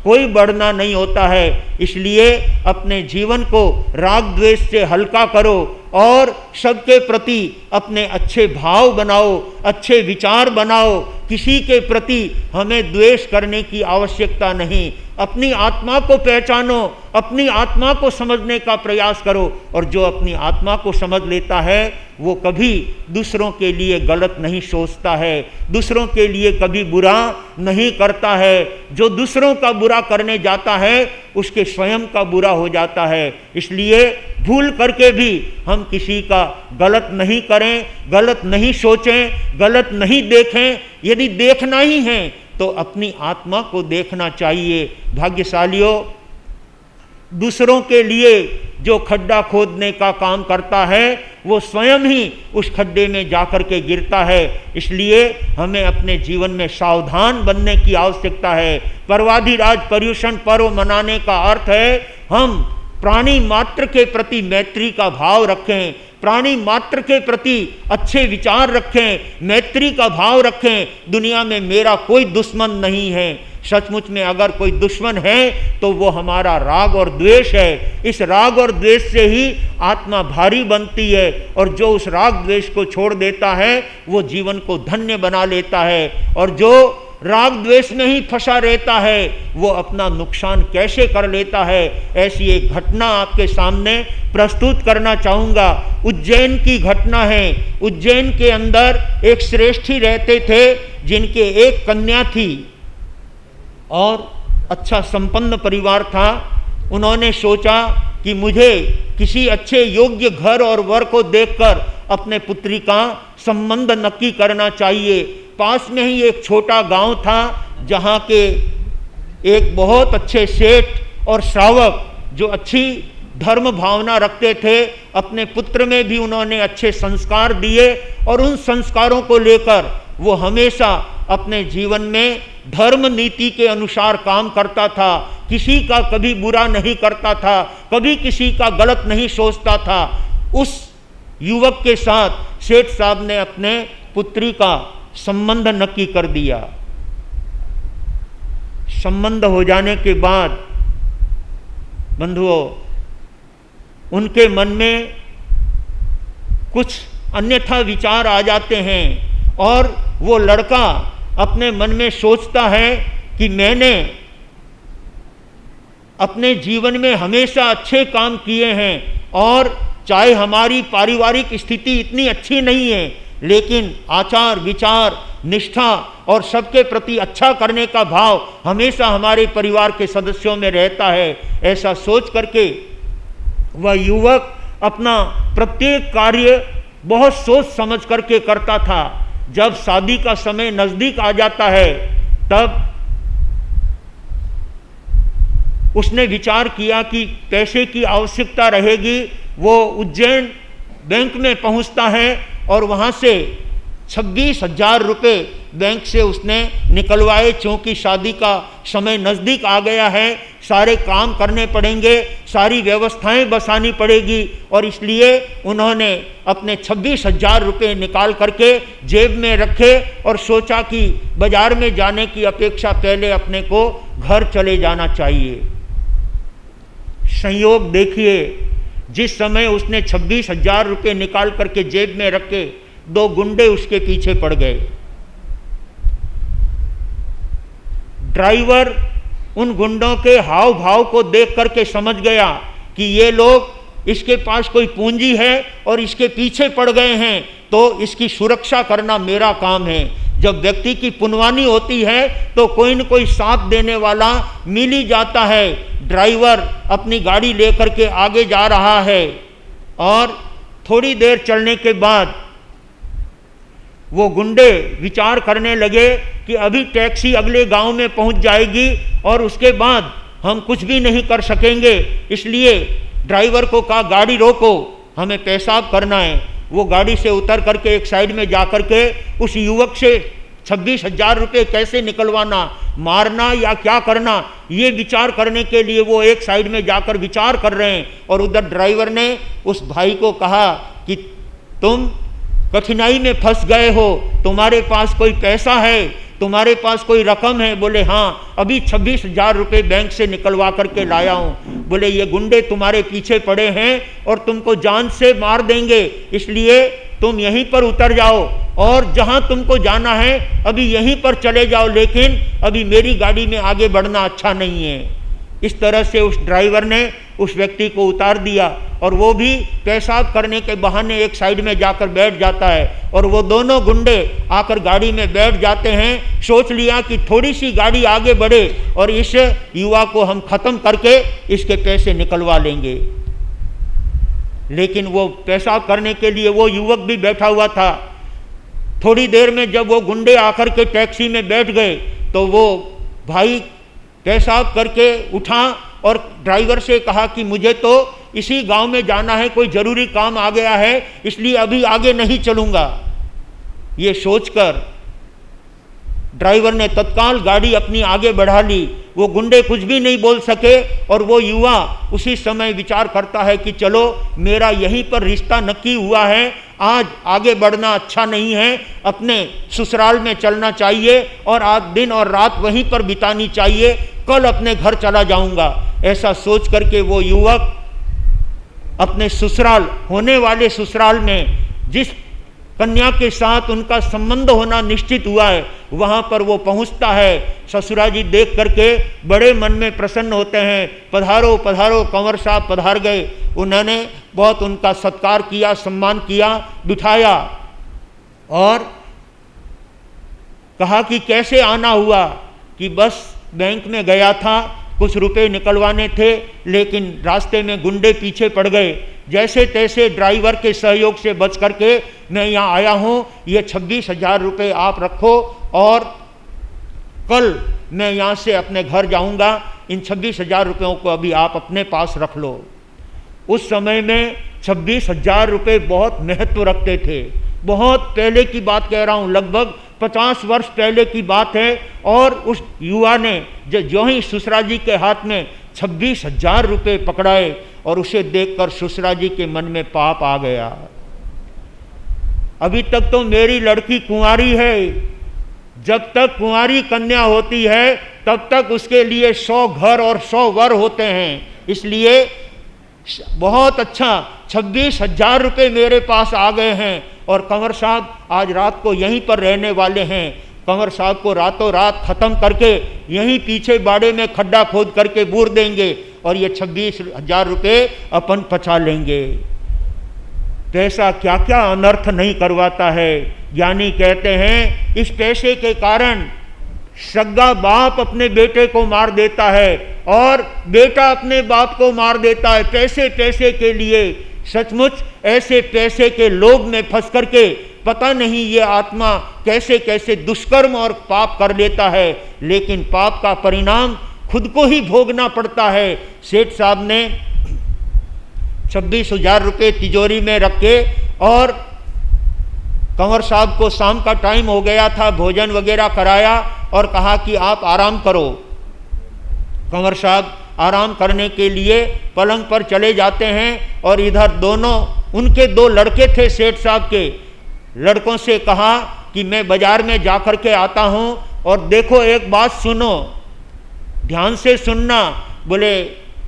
कोई बढ़ना नहीं होता है। इसलिए अपने जीवन को राग द्वेष से हल्का करो और सबके प्रति अपने अच्छे भाव बनाओ, अच्छे विचार बनाओ। किसी के प्रति हमें द्वेष करने की आवश्यकता नहीं। अपनी आत्मा को पहचानो, अपनी आत्मा को समझने का प्रयास करो, और जो अपनी आत्मा को समझ लेता है वो कभी दूसरों के लिए गलत नहीं सोचता है, दूसरों के लिए कभी बुरा नहीं करता है। जो दूसरों का बुरा करने जाता है उसके स्वयं का बुरा हो जाता है। इसलिए भूल करके भी हम किसी का गलत नहीं करें, गलत नहीं सोचें, गलत नहीं देखें। यदि देखना ही है तो अपनी आत्मा को देखना चाहिए। भाग्यशालियों, दूसरों के लिए जो खड्डा खोदने का काम करता है वो स्वयं ही उस खड्डे में जाकर के गिरता है। इसलिए हमें अपने जीवन में सावधान बनने की आवश्यकता है। पर्वाधिराज पर्युषण पर्व मनाने का अर्थ है हम प्राणी मात्र के प्रति मैत्री का भाव रखें, प्राणी मात्र के प्रति अच्छे विचार रखें, मैत्री का भाव रखें। दुनिया में मेरा कोई दुश्मन नहीं है। सचमुच में अगर कोई दुश्मन है तो वो हमारा राग और द्वेष है। इस राग और द्वेष से ही आत्मा भारी बनती है, और जो उस राग द्वेष को छोड़ देता है वो जीवन को धन्य बना लेता है। और जो राग द्वेष में ही फंसा रहता है वो अपना नुकसान कैसे कर लेता है, ऐसी एक घटना आपके सामने प्रस्तुत करना चाहूँगा। उज्जैन की घटना है। उज्जैन के अंदर एक श्रेष्ठी रहते थे जिनके एक कन्या थी और अच्छा संपन्न परिवार था। उन्होंने सोचा कि मुझे किसी अच्छे योग्य घर और वर को देखकर अपने पुत्री का संबंध नक्की करना चाहिए। पास में ही एक छोटा गांव था जहां के एक बहुत अच्छे सेठ और श्रावक जो अच्छी धर्म भावना रखते थे, अपने पुत्र में भी उन्होंने अच्छे संस्कार दिए और उन संस्कारों को लेकर वो हमेशा अपने जीवन में धर्म नीति के अनुसार काम करता था। किसी का कभी बुरा नहीं करता था, कभी किसी का गलत नहीं सोचता था। उस युवक के साथ सेठ साहब ने अपने पुत्री का संबंध नक्की कर दिया। संबंध हो जाने के बाद बंधुओं, उनके मन में कुछ अन्यथा विचार आ जाते हैं और वो लड़का अपने मन में सोचता है कि मैंने अपने जीवन में हमेशा अच्छे काम किए हैं और चाहे हमारी पारिवारिक स्थिति इतनी अच्छी नहीं है, लेकिन आचार विचार निष्ठा और सबके प्रति अच्छा करने का भाव हमेशा हमारे परिवार के सदस्यों में रहता है। ऐसा सोच करके वह युवक अपना प्रत्येक कार्य बहुत सोच समझ करके करता था। जब शादी का समय नजदीक आ जाता है तब उसने विचार किया कि पैसे की आवश्यकता रहेगी। वो उज्जैन बैंक में पहुंचता है और वहां से 26,000 रुपये बैंक से उसने निकलवाए। चूँकि शादी का समय नज़दीक आ गया है, सारे काम करने पड़ेंगे, सारी व्यवस्थाएं बसानी पड़ेगी और इसलिए उन्होंने अपने 26,000 रुपये निकाल करके जेब में रखे और सोचा कि बाजार में जाने की अपेक्षा पहले अपने को घर चले जाना चाहिए। संयोग देखिए, जिस समय उसने 26,000 रुपये निकाल करके जेब में रखे, 2 गुंडे उसके पीछे पड़ गए। ड्राइवर उन गुंडों के हाव भाव को देख करके समझ गया कि ये लोग इसके पास कोई पूंजी है और इसके पीछे पड़ गए हैं, तो इसकी सुरक्षा करना मेरा काम है। जब व्यक्ति की पुनवानी होती है तो कोई न कोई साथ देने वाला मिल ही जाता है। ड्राइवर अपनी गाड़ी लेकर के आगे जा रहा है और थोड़ी देर चलने के बाद वो गुंडे विचार करने लगे कि अभी टैक्सी अगले गांव में पहुंच जाएगी और उसके बाद हम कुछ भी नहीं कर सकेंगे। इसलिए ड्राइवर को कहा गाड़ी रोको, हमें पेशाब करना है। वो गाड़ी से उतर करके एक साइड में जा करके उस युवक से 26,000 रुपये कैसे निकलवाना, मारना या क्या करना, ये विचार करने के लिए वो एक साइड में जाकर विचार कर रहे हैं। और उधर ड्राइवर ने उस भाई को कहा कि तुम कठिनाई में फंस गए हो, तुम्हारे पास कोई पैसा है, तुम्हारे पास कोई रकम है? बोले हाँ, अभी 26,000 रुपये बैंक से निकलवा करके लाया हूँ। बोले ये गुंडे तुम्हारे पीछे पड़े हैं और तुमको जान से मार देंगे, इसलिए तुम यहीं पर उतर जाओ और जहाँ तुमको जाना है अभी यहीं पर चले जाओ, लेकिन अभी मेरी गाड़ी में आगे बढ़ना अच्छा नहीं है। इस तरह से उस ड्राइवर ने उस व्यक्ति को उतार दिया और वो भी पेशाब करने के बहाने एक साइड में जाकर बैठ जाता है और वो दोनों गुंडे आकर गाड़ी में बैठ जाते हैं। सोच लिया कि थोड़ी सी गाड़ी आगे बढ़े और इस युवा को हम ख़त्म करके इसके पैसे निकलवा लेंगे। लेकिन वो पेशाब करने के लिए वो युवक भी बैठा हुआ था। थोड़ी देर में जब वो गुंडे आकर के टैक्सी में बैठ गए तो वो भाई पेशाब करके उठा और ड्राइवर से कहा कि मुझे तो इसी गांव में जाना है, कोई ज़रूरी काम आ गया है, इसलिए अभी आगे नहीं चलूँगा। ये सोचकर ड्राइवर ने तत्काल गाड़ी अपनी आगे बढ़ा ली। वो गुंडे कुछ भी नहीं बोल सके और वो युवा उसी समय विचार करता है कि चलो मेरा यहीं पर रिश्ता नक्की हुआ है, आज आगे बढ़ना अच्छा नहीं है, अपने ससुराल में चलना चाहिए और आज दिन और रात वहीं पर बितानी चाहिए, कल अपने घर चला जाऊंगा। ऐसा सोच करके वो युवक अपने ससुराल, होने वाले ससुराल में जिस कन्या के साथ उनका संबंध होना निश्चित हुआ है, वहाँ पर वो पहुँचता है। ससुरा जी देख करके बड़े मन में प्रसन्न होते हैं। पधारो पधारो, कंवर साहब पधार गए। उन्होंने बहुत उनका सत्कार किया, सम्मान किया, बिठाया और कहा कि कैसे आना हुआ। कि बस बैंक में गया था, कुछ रुपए निकलवाने थे, लेकिन रास्ते में गुंडे पीछे पड़ गए। जैसे तैसे ड्राइवर के सहयोग से बच करके मैं यहाँ आया हूँ। ये 26,000 रुपये आप रखो और कल मैं यहाँ से अपने घर जाऊँगा। इन 26,000 रुपयों को अभी आप अपने पास रख लो। उस समय में 26,000 रुपये बहुत महत्व रखते थे। बहुत पहले की बात कह रहा हूँ, लगभग 50 वर्ष पहले की बात है। और उस युवा ने जो ही सुसरा जी के हाथ में 26,000 रुपये पकड़ाए और उसे देखकर सुसरा जी के मन में पाप आ गया। अभी तक तो मेरी लड़की कुंवारी है, जब तक कुंवारी कन्या होती है तब तक उसके लिए 100 घर और 100 वर होते हैं। इसलिए बहुत अच्छा 26,000 रुपये मेरे पास आ गए हैं और कंवर साहब आज रात को यहीं पर रहने वाले हैं। कंवर साहब को रातों रात ख़त्म करके यहीं पीछे बाड़े में खड्डा खोद करके बूर देंगे और ये 26,000 रुपये अपन पचा लेंगे। पैसा क्या क्या अनर्थ नहीं करवाता है। ज्ञानी कहते हैं इस पैसे के कारण सगा बाप अपने बेटे को मार देता है और बेटा अपने बाप को मार देता है। पैसे पैसे के लिए सचमुच ऐसे पैसे के लोभ में फंस करके पता नहीं ये आत्मा कैसे कैसे दुष्कर्म और पाप कर लेता है, लेकिन पाप का परिणाम खुद को ही भोगना पड़ता है। सेठ साहब ने 26,000 रुपये तिजोरी में रखे और कंवर साहब को शाम का टाइम हो गया था, भोजन वगैरह कराया और कहा कि आप आराम करो। कंवर साहब आराम करने के लिए पलंग पर चले जाते हैं और इधर दोनों उनके 2 लड़के थे सेठ साहब के। लड़कों से कहा कि मैं बाजार में जा कर के आता हूँ और देखो एक बात सुनो, ध्यान से सुनना। बोले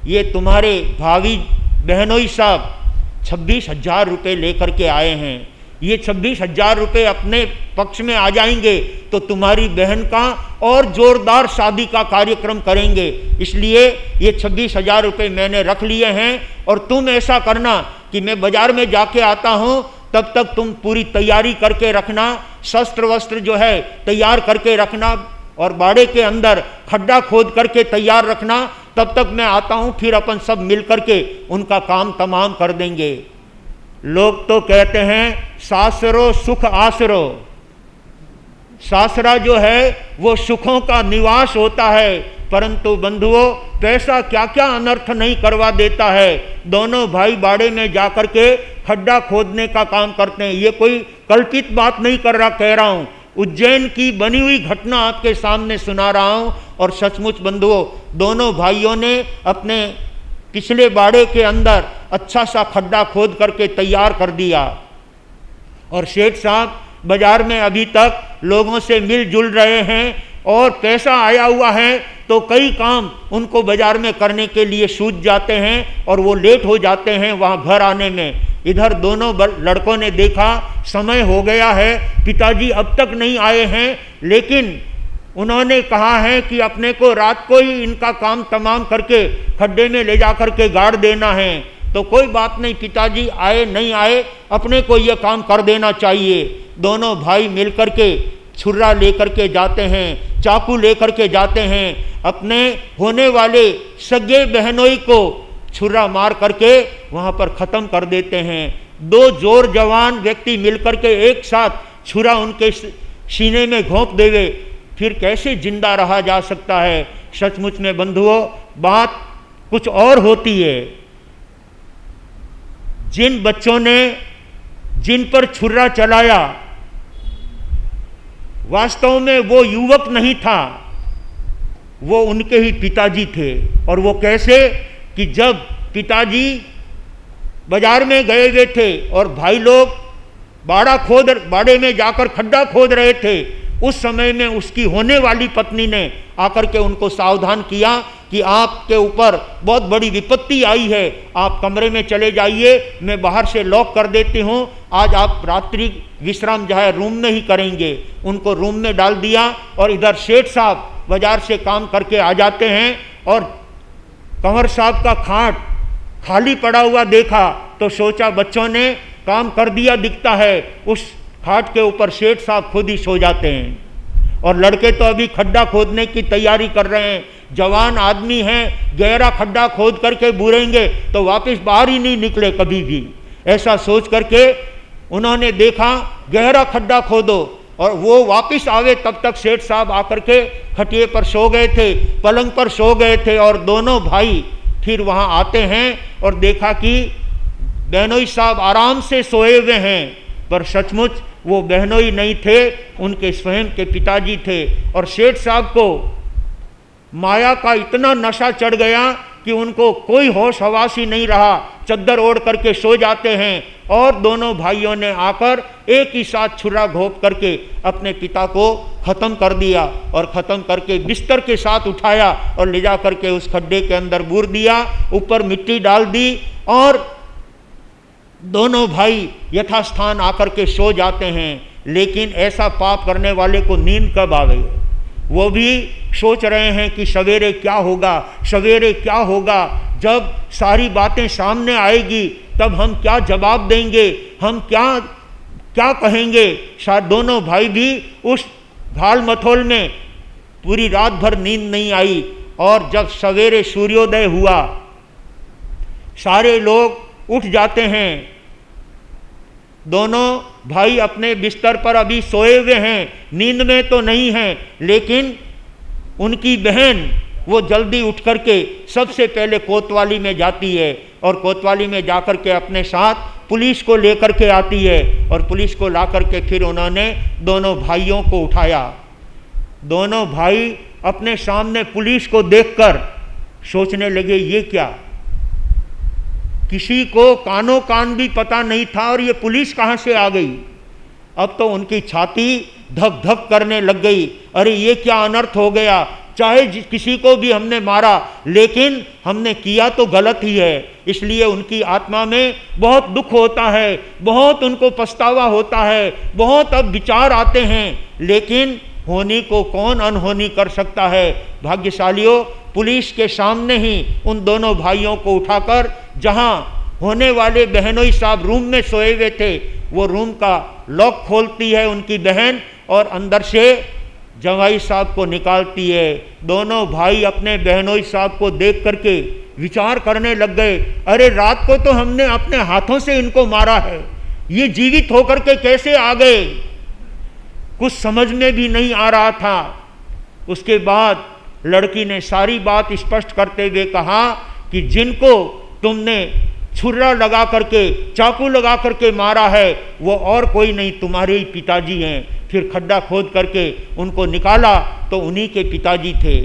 ये तुम्हारे भावी बहनोई साहब 26,000 रुपये लेकर के आए हैं। ये 26,000 रुपये अपने पक्ष में आ जाएंगे तो तुम्हारी बहन का और जोरदार शादी का कार्यक्रम करेंगे। इसलिए ये 26,000 रुपये मैंने रख लिए हैं और तुम ऐसा करना कि मैं बाजार में जाके आता हूँ, तब तक तुम पूरी तैयारी करके रखना, शस्त्र वस्त्र जो है तैयार करके रखना और बाड़े के अंदर खड्डा खोद करके तैयार रखना। तब तक मैं आता हूँ, फिर अपन सब मिल करके उनका काम तमाम कर देंगे। लोग तो कहते हैं सासरो सुख आसरो। सासरा जो है वो सुखों का निवास होता है, परंतु बंधुओं पैसा क्या क्या अनर्थ नहीं करवा देता है। दोनों भाई बाड़े में जाकर के खड्डा खोदने का काम करते हैं। ये कोई कल्पित बात नहीं कह रहा हूँ, उज्जैन की बनी हुई घटना आपके सामने सुना रहा हूँ। और सचमुच बंधुओं दोनों भाइयों ने अपने पिछले बाड़े के अंदर अच्छा सा खड्डा खोद करके तैयार कर दिया और सेठ साहब बाजार में अभी तक लोगों से मिलजुल रहे हैं और पैसा आया हुआ है तो कई काम उनको बाजार में करने के लिए सूझ जाते हैं और वो लेट हो जाते हैं वहाँ घर आने में। इधर दोनों लड़कों ने देखा समय हो गया है, पिताजी अब तक नहीं आए हैं, लेकिन उन्होंने कहा है कि अपने को रात को ही इनका काम तमाम करके खड्डे में ले जा करके गाड़ देना है। तो कोई बात नहीं, पिताजी आए नहीं आए अपने को यह काम कर देना चाहिए। दोनों भाई मिल करके छुरा लेकर के जाते हैं, चाकू लेकर के जाते हैं, अपने होने वाले सगे बहनोई को छुरा मार करके वहाँ पर ख़त्म कर देते हैं। 2 जोर जवान व्यक्ति मिलकर के एक साथ छुरा उनके सीने में घोंप देवे, फिर कैसे जिंदा रहा जा सकता है। सचमुच में बंधुओं बात कुछ और होती है। जिन बच्चों ने जिन पर छुरा चलाया वास्तव में वो युवक नहीं था, वो उनके ही पिताजी थे। और वो कैसे कि जब पिताजी बाजार में गए हुए थे और भाई लोग बाड़े में जाकर खड्डा खोद रहे थे, उस समय में उसकी होने वाली पत्नी ने आकर के उनको सावधान किया कि आपके ऊपर बहुत बड़ी विपत्ति आई है, आप कमरे में चले जाइए, मैं बाहर से लॉक कर देती हूँ, आज आप रात्रि विश्राम जो है रूम में ही करेंगे। उनको रूम में डाल दिया और इधर सेठ साहब बाजार से काम करके आ जाते हैं और कंवर साहब का खाट खाली पड़ा हुआ देखा तो सोचा बच्चों ने काम कर दिया दिखता है। उस खाट के ऊपर सेठ साहब खुद ही सो जाते हैं और लड़के तो अभी खड्डा खोदने की तैयारी कर रहे हैं। जवान आदमी हैं, गहरा खड्डा खोद करके बूरेंगे तो वापस बाहर ही नहीं निकले कभी भी। ऐसा सोच करके उन्होंने देखा गहरा खड्डा खोदो और वो वापस आवे तब तक सेठ साहब आकर के खटिए पर सो गए थे, पलंग पर सो गए थे। और दोनों भाई फिर वहाँ आते हैं और देखा कि बहनोई साहब आराम से सोए हुए हैं, पर सचमुच वो बहनोई नहीं थे, उनके स्वयं के पिताजी थे। और सेठ साहब को माया का इतना नशा चढ़ गया कि उनको कोई होश हवास ही नहीं रहा, चद्दर ओढ़ करके सो जाते हैं। और दोनों भाइयों ने आकर एक ही साथ छुरा घोंप करके अपने पिता को ख़त्म कर दिया और ख़त्म करके बिस्तर के साथ उठाया और ले जा करके उस खड्डे के अंदर बूर दिया, ऊपर मिट्टी डाल दी और दोनों भाई यथास्थान आकर के सो जाते हैं। लेकिन ऐसा पाप करने वाले को नींद कब आ गई? वो भी सोच रहे हैं कि सवेरे क्या होगा, सवेरे क्या होगा। जब सारी बातें सामने आएगी तब हम क्या जवाब देंगे, हम क्या कहेंगे। शायद दोनों भाई भी उस घाल मथोल में पूरी रात भर नींद नहीं आई। और जब सवेरे सूर्योदय हुआ, सारे लोग उठ जाते हैं। दोनों भाई अपने बिस्तर पर अभी सोए हुए हैं, नींद में तो नहीं हैं, लेकिन उनकी बहन वो जल्दी उठ करके सबसे पहले कोतवाली में जाती है और कोतवाली में जाकर के अपने साथ पुलिस को लेकर के आती है। और पुलिस को ला करके फिर उन्होंने दोनों भाइयों को उठाया। दोनों भाई अपने सामने पुलिस को देखकर सोचने लगे ये क्या, किसी को कानो कान भी पता नहीं था और ये पुलिस कहाँ से आ गई। अब तो उनकी छाती धक धक करने लग गई, अरे ये क्या अनर्थ हो गया। चाहे किसी को भी हमने मारा, लेकिन हमने किया तो गलत ही है। इसलिए उनकी आत्मा में बहुत दुख होता है, बहुत उनको पछतावा होता है, बहुत अब विचार आते हैं। लेकिन होनी को कौन अनहोनी कर सकता है। भाग्यशालियों, पुलिस के सामने ही उन दोनों भाइयों को उठाकर जहां होने वाले बहनोई साहब रूम में सोए हुए थे, वो रूम का लॉक खोलती है उनकी बहन और अंदर से जवाई साहब को निकालती है। दोनों भाई अपने बहनोई साहब को देख करके विचार करने लग गए, अरे रात को तो हमने अपने हाथों से इनको मारा है, ये जीवित होकर के कैसे आ गए, कुछ समझ में भी नहीं आ रहा था। उसके बाद लड़की ने सारी बात स्पष्ट करते हुए कहा कि जिनको तुमने छुरा लगा करके, चाकू लगा करके मारा है, वो और कोई नहीं, तुम्हारे ही पिताजी हैं। फिर खड्डा खोद करके उनको निकाला तो उन्हीं के पिताजी थे।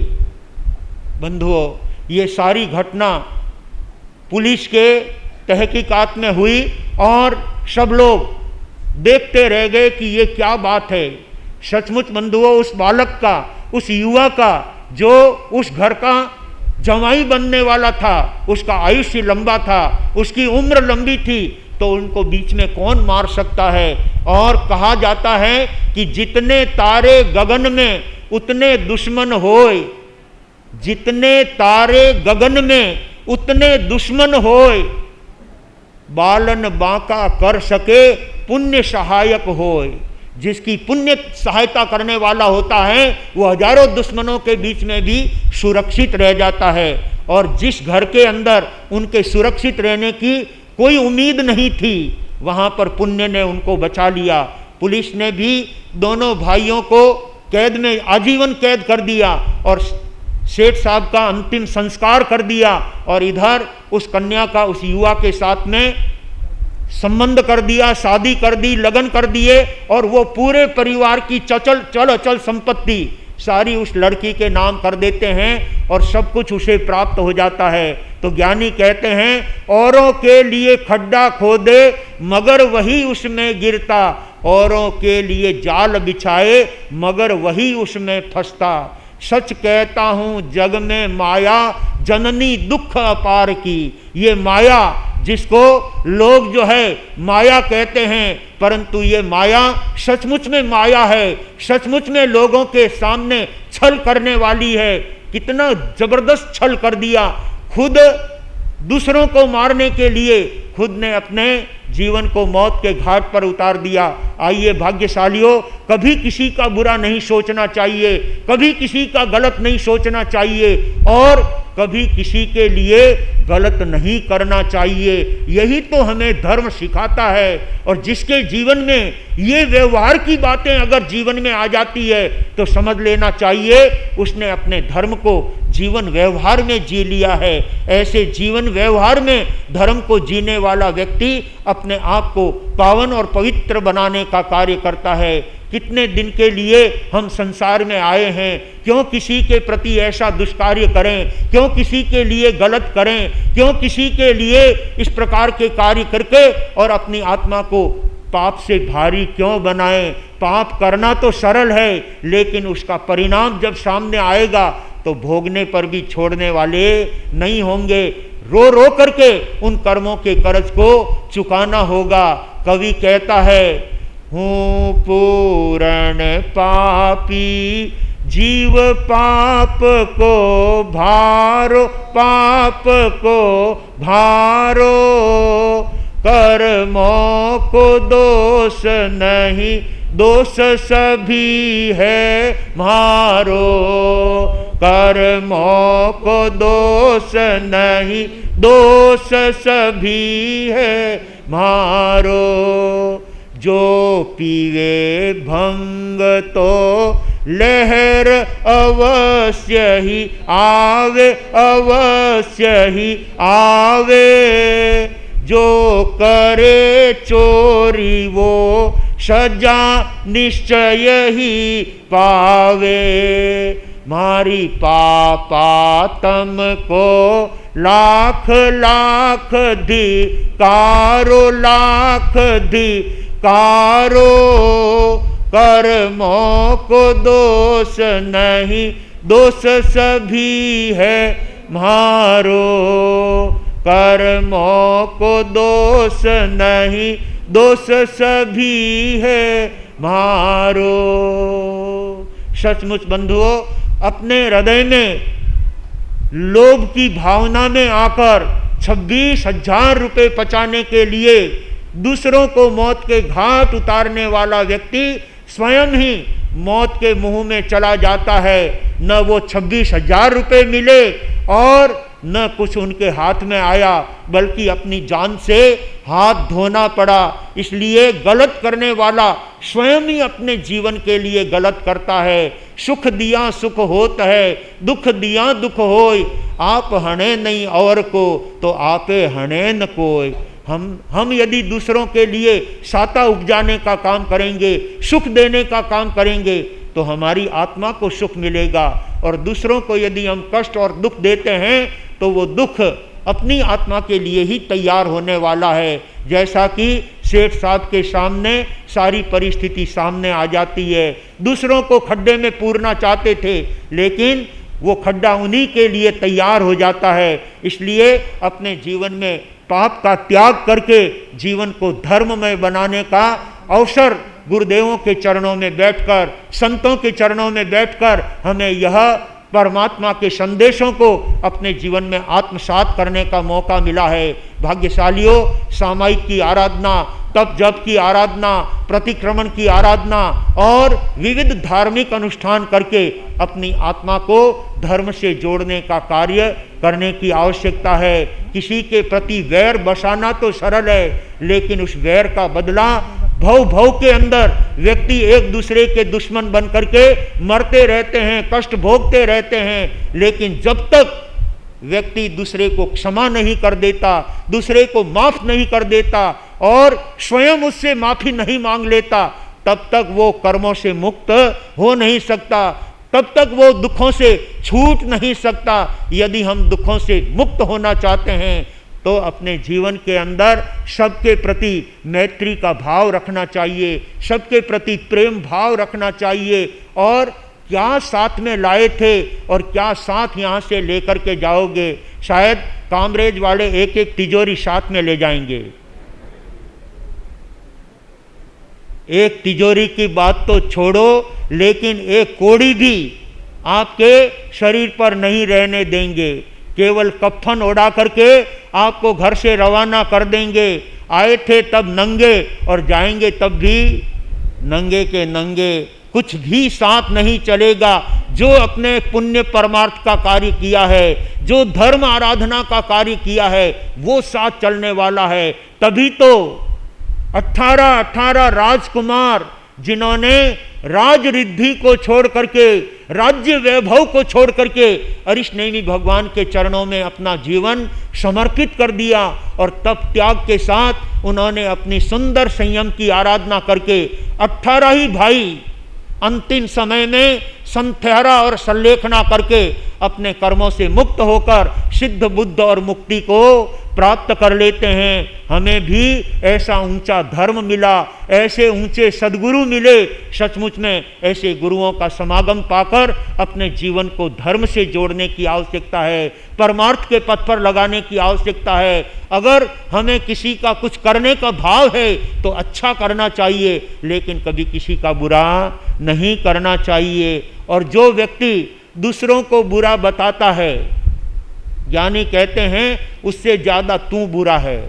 बंधुओं, ये सारी घटना पुलिस के तहकीकात में हुई और सब लोग देखते रह गए कि ये क्या बात है। सचमुच बंधुओं, उस बालक का, उस युवा का, जो उस घर का जवाई बनने वाला था, उसका आयुष्य लंबा था, उसकी उम्र लंबी थी, तो उनको बीच में कौन मार सकता है। और कहा जाता है कि जितने तारे गगन में उतने दुश्मन होए, जितने तारे गगन में उतने दुश्मन होए, बालन बांका कर सके पुण्य सहायक होए। जिसकी पुण्य सहायता करने वाला होता है वो हजारों दुश्मनों के बीच में भी सुरक्षित रह जाता है। और जिस घर के अंदर उनके सुरक्षित रहने की कोई उम्मीद नहीं थी, वहाँ पर पुण्य ने उनको बचा लिया। पुलिस ने भी दोनों भाइयों को कैद में आजीवन कैद कर दिया और सेठ साहब का अंतिम संस्कार कर दिया। और इधर उस कन्या का उस युवा के साथ में संबंध कर दिया, शादी कर दी, लगन कर दिए और वो पूरे परिवार की चल अचल संपत्ति सारी उस लड़की के नाम कर देते हैं और सब कुछ उसे प्राप्त हो जाता है। तो ज्ञानी कहते हैं, औरों के लिए खड्डा खोदे मगर वही उसमें गिरता, औरों के लिए जाल बिछाए मगर वही उसमें फंसता। सच कहता हूँ जग में माया जननी दुख अपार की। ये माया जिसको लोग जो है माया कहते हैं, परंतु ये माया सचमुच में माया है, सचमुच में लोगों के सामने छल करने वाली है। कितना जबरदस्त छल कर दिया, खुद दूसरों को मारने के लिए खुद ने अपने जीवन को मौत के घाट पर उतार दिया। आइए भाग्यशालियों, कभी किसी का बुरा नहीं सोचना चाहिए, कभी किसी का गलत नहीं सोचना चाहिए और कभी किसी के लिए गलत नहीं करना चाहिए। यही तो हमें धर्म सिखाता है। और जिसके जीवन में ये व्यवहार की बातें अगर जीवन में आ जाती है तो समझ लेना चाहिए उसने अपने धर्म को जीवन व्यवहार में जी लिया है। ऐसे जीवन व्यवहार में धर्म को जीने वाला व्यक्ति अपने आप को पावन और पवित्र बनाने का कार्य करता है। कितने दिन के लिए हम संसार में आए हैं, क्यों किसी के प्रति ऐसा दुष्कार्य करें, क्यों किसी के लिए गलत करें, क्यों किसी के लिए इस प्रकार के कार्य करके और अपनी आत्मा को पाप से भारी क्यों बनाएं। पाप करना तो सरल है, लेकिन उसका परिणाम जब सामने आएगा तो भोगने पर भी छोड़ने वाले नहीं होंगे। रो रो करके उन कर्मों के कर्ज को चुकाना होगा। कवि कहता है, हूँ पूर्ण पापी जीव पाप को भारो, पाप को भारो, कर्मों को दोष नहीं, दोष सभी है मारो। कर्मों को दोष नहीं, दोष सभी है मारो। जो पीवे भंग तो लहर अवश्य ही आवे, अवश्य ही आवे। जो करे चोरी वो सजा निश्चय ही पावे। मारी पापा तम को लाख लाख धिकारो, लाख धिकारो। कर्मों को दोष नहीं, दोष सभी है मारो। कर्मों को दोष नहीं, दोष सभी है मारो। सचमुच बंधुओं, अपने हृदय में लोभ की भावना में आकर 26,000 रुपये पचाने के लिए दूसरों को मौत के घाट उतारने वाला व्यक्ति स्वयं ही मौत के मुंह में चला जाता है। न वो 26,000 रुपये मिले और न कुछ उनके हाथ में आया, बल्कि अपनी जान से हाथ धोना पड़ा। इसलिए गलत करने वाला स्वयं ही अपने जीवन के लिए गलत करता है। सुख दिया सुख होत है, दुख दिया दुख होय। आप हणे नहीं और को, तो आपे हणे न कोय। हम यदि दूसरों के लिए साता उपजाने का काम करेंगे, सुख देने का काम करेंगे, तो हमारी आत्मा को सुख मिलेगा। और दूसरों को यदि हम कष्ट और दुख देते हैं तो वो दुख अपनी आत्मा के लिए ही तैयार होने वाला है। जैसा कि सेठ साहब के सामने सारी परिस्थिति सामने आ जाती है। दूसरों को खड्डे में पूरना चाहते थे, लेकिन वो खड्डा उन्हीं के लिए तैयार हो जाता है। इसलिए अपने जीवन में पाप का त्याग करके जीवन को धर्ममय बनाने का अवसर गुरुदेवों के चरणों में बैठकर, संतों के चरणों में बैठकर हमें यह परमात्मा के संदेशों को अपने जीवन में आत्मसात करने का मौका मिला है। भाग्यशालियों, सामायिक की आराधना, तप जप की आराधना, प्रतिक्रमण की आराधना और विविध धार्मिक अनुष्ठान करके अपनी आत्मा को धर्म से जोड़ने का कार्य करने की आवश्यकता है। किसी के प्रति वैर बसाना तो सरल है, लेकिन उस वैर का बदला भव भव के अंदर व्यक्ति एक दूसरे के दुश्मन बन करके मरते रहते हैं, कष्ट भोगते रहते हैं। लेकिन जब तक व्यक्ति दूसरे को क्षमा नहीं कर देता, दूसरे को माफ नहीं कर देता और स्वयं उससे माफी नहीं मांग लेता, तब तक वो कर्मों से मुक्त हो नहीं सकता, तब तक वो दुखों से छूट नहीं सकता। यदि हम दुखों से मुक्त होना चाहते हैं तो अपने जीवन के अंदर सबके प्रति मैत्री का भाव रखना चाहिए, सबके प्रति प्रेम भाव रखना चाहिए और क्या साथ में लाए थे और क्या साथ यहाँ से लेकर के जाओगे। शायद कामरेज वाले एक एक तिजोरी साथ में ले जाएंगे। एक तिजोरी की बात तो छोड़ो, लेकिन एक कोड़ी भी आपके शरीर पर नहीं रहने देंगे। केवल कफन ओढ़ा करके आपको घर से रवाना कर देंगे। आए थे तब नंगे और जाएंगे तब भी नंगे के नंगे। कुछ भी साथ नहीं चलेगा। जो अपने पुण्य परमार्थ का कार्य किया है, जो धर्म आराधना का कार्य किया है, वो साथ चलने वाला है। तभी तो 18 राजकुमार जिन्होंने राज रिद्धि को छोड़ करके, राज्य वैभव को छोड़ करके अरिष्टनेमि भगवान के चरणों में अपना जीवन समर्पित कर दिया, और तप त्याग के साथ उन्होंने अपनी सुंदर संयम की आराधना करके 18 ही भाई अंतिम समय में संध्यारा और संलेखना करके अपने कर्मों से मुक्त होकर सिद्ध बुद्ध और मुक्ति को प्राप्त कर लेते हैं। हमें भी ऐसा ऊंचा धर्म मिला, ऐसे ऊंचे सद्गुरु मिले। सचमुच में ऐसे गुरुओं का समागम पाकर अपने जीवन को धर्म से जोड़ने की आवश्यकता है, परमार्थ के पथ पर लगाने की आवश्यकता है। अगर हमें किसी का कुछ करने का भाव है तो अच्छा करना चाहिए, लेकिन कभी किसी का बुरा नहीं करना चाहिए। और जो व्यक्ति दूसरों को बुरा बताता है, ज्ञानी कहते हैं उससे ज़्यादा तू बुरा है।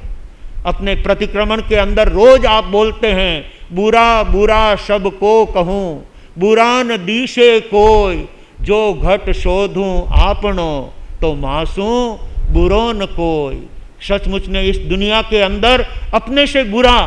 अपने प्रतिक्रमण के अंदर रोज आप बोलते हैं, बुरा बुरा सबको कहूँ, बुरा न दीशे कोई, जो घट शोधूँ आपनो, तो मासूं बुरो न कोई। सचमुच में इस दुनिया के अंदर अपने से बुरा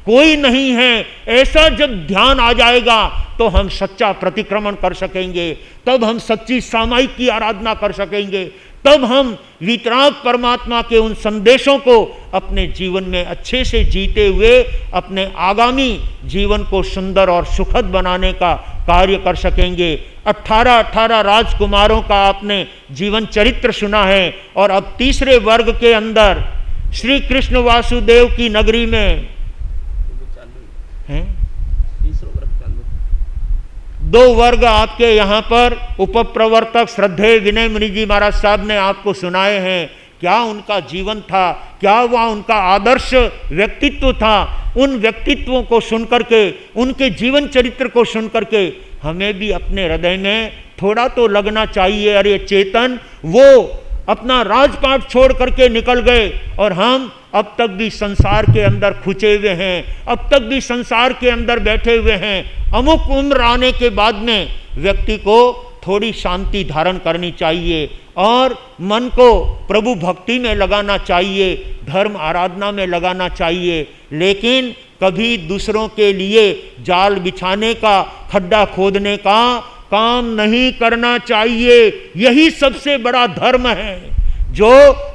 कोई नहीं है। ऐसा जब ध्यान आ जाएगा तो हम सच्चा प्रतिक्रमण कर सकेंगे, तब हम सच्ची सामायिक की आराधना कर सकेंगे, तब हम वितराग परमात्मा के उन संदेशों को अपने जीवन में अच्छे से जीते हुए अपने आगामी जीवन को सुंदर और सुखद बनाने का कार्य कर सकेंगे। 18 राजकुमारों का आपने जीवन चरित्र सुना है, और अब तीसरे वर्ग के अंदर श्री कृष्ण वासुदेव की नगरी में हैं 2 वर्ग आपके यहाँ पर उपप्रवर्तक श्रद्धेय विनय मुनि जी महाराज साहब ने आपको सुनाए हैं। क्या उनका जीवन था, क्या वह उनका आदर्श व्यक्तित्व था। उन व्यक्तित्वों को सुनकर के, उनके जीवन चरित्र को सुनकर के हमें भी अपने हृदय में थोड़ा तो लगना चाहिए, अरे चेतन वो अपना राजपाट छोड़ करके निकल गए और हम अब तक भी संसार के अंदर खुचे हुए हैं, अब तक भी संसार के अंदर बैठे हुए हैं। अमुक उम्र आने के बाद में व्यक्ति को थोड़ी शांति धारण करनी चाहिए और मन को प्रभु भक्ति में लगाना चाहिए, धर्म आराधना में लगाना चाहिए। लेकिन कभी दूसरों के लिए जाल बिछाने का, खड्डा खोदने का काम नहीं करना चाहिए। यही सबसे बड़ा धर्म है। जो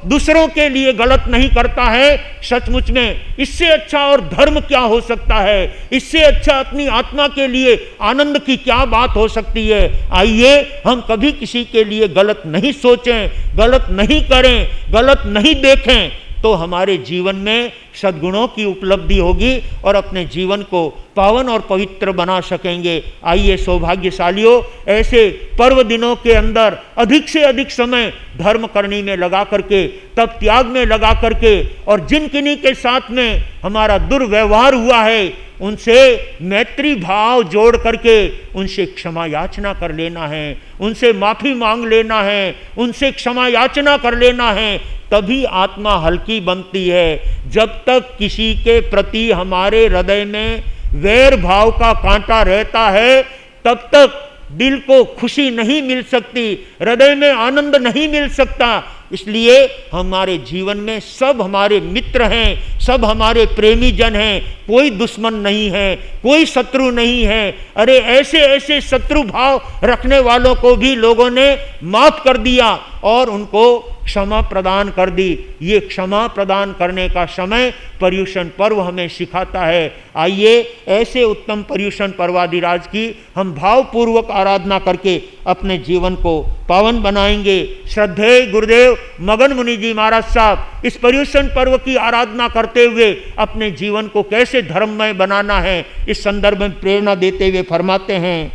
दूसरों के लिए गलत नहीं करता है, सचमुच में इससे अच्छा और धर्म क्या हो सकता है, इससे अच्छा अपनी आत्मा के लिए आनंद की क्या बात हो सकती है। आइए हम कभी किसी के लिए गलत नहीं सोचें, गलत नहीं करें, गलत नहीं देखें, तो हमारे जीवन में सद्गुणों की उपलब्धि होगी और अपने जीवन को पावन और पवित्र बना सकेंगे। आइए सौभाग्यशालियों, ऐसे पर्व दिनों के अंदर अधिक से अधिक समय धर्म करने में लगा करके, तब त्याग में लगा करके, और जिन किन्हीं के साथ में हमारा दुर्व्यवहार हुआ है उनसे मैत्री भाव जोड़ करके उनसे क्षमा याचना कर लेना है, उनसे माफ़ी मांग लेना है, उनसे क्षमा याचना कर लेना है। तभी आत्मा हल्की बनती है। जब तक किसी के प्रति हमारे हृदय में वैर भाव का कांटा रहता है, तब तक दिल को खुशी नहीं मिल सकती, हृदय में आनंद नहीं मिल सकता। इसलिए हमारे जीवन में सब हमारे मित्र हैं, सब हमारे प्रेमी जन हैं, कोई दुश्मन नहीं है, कोई शत्रु नहीं है। अरे ऐसे ऐसे शत्रु भाव रखने वालों को भी लोगों ने माफ कर दिया और उनको क्षमा प्रदान कर दी। ये क्षमा प्रदान करने का समय पर्युषण पर्व हमें सिखाता है। आइए ऐसे उत्तम पर्युषण पर्वाधिराज की हम भावपूर्वक आराधना करके अपने जीवन को पावन बनाएंगे। श्रद्धेय गुरुदेव मगन मुनि जी महाराज साहब इस पर्युषण पर्व की आराधना करते हुए अपने जीवन को कैसे धर्ममय बनाना है, इस संदर्भ में प्रेरणा देते हुए फरमाते हैं,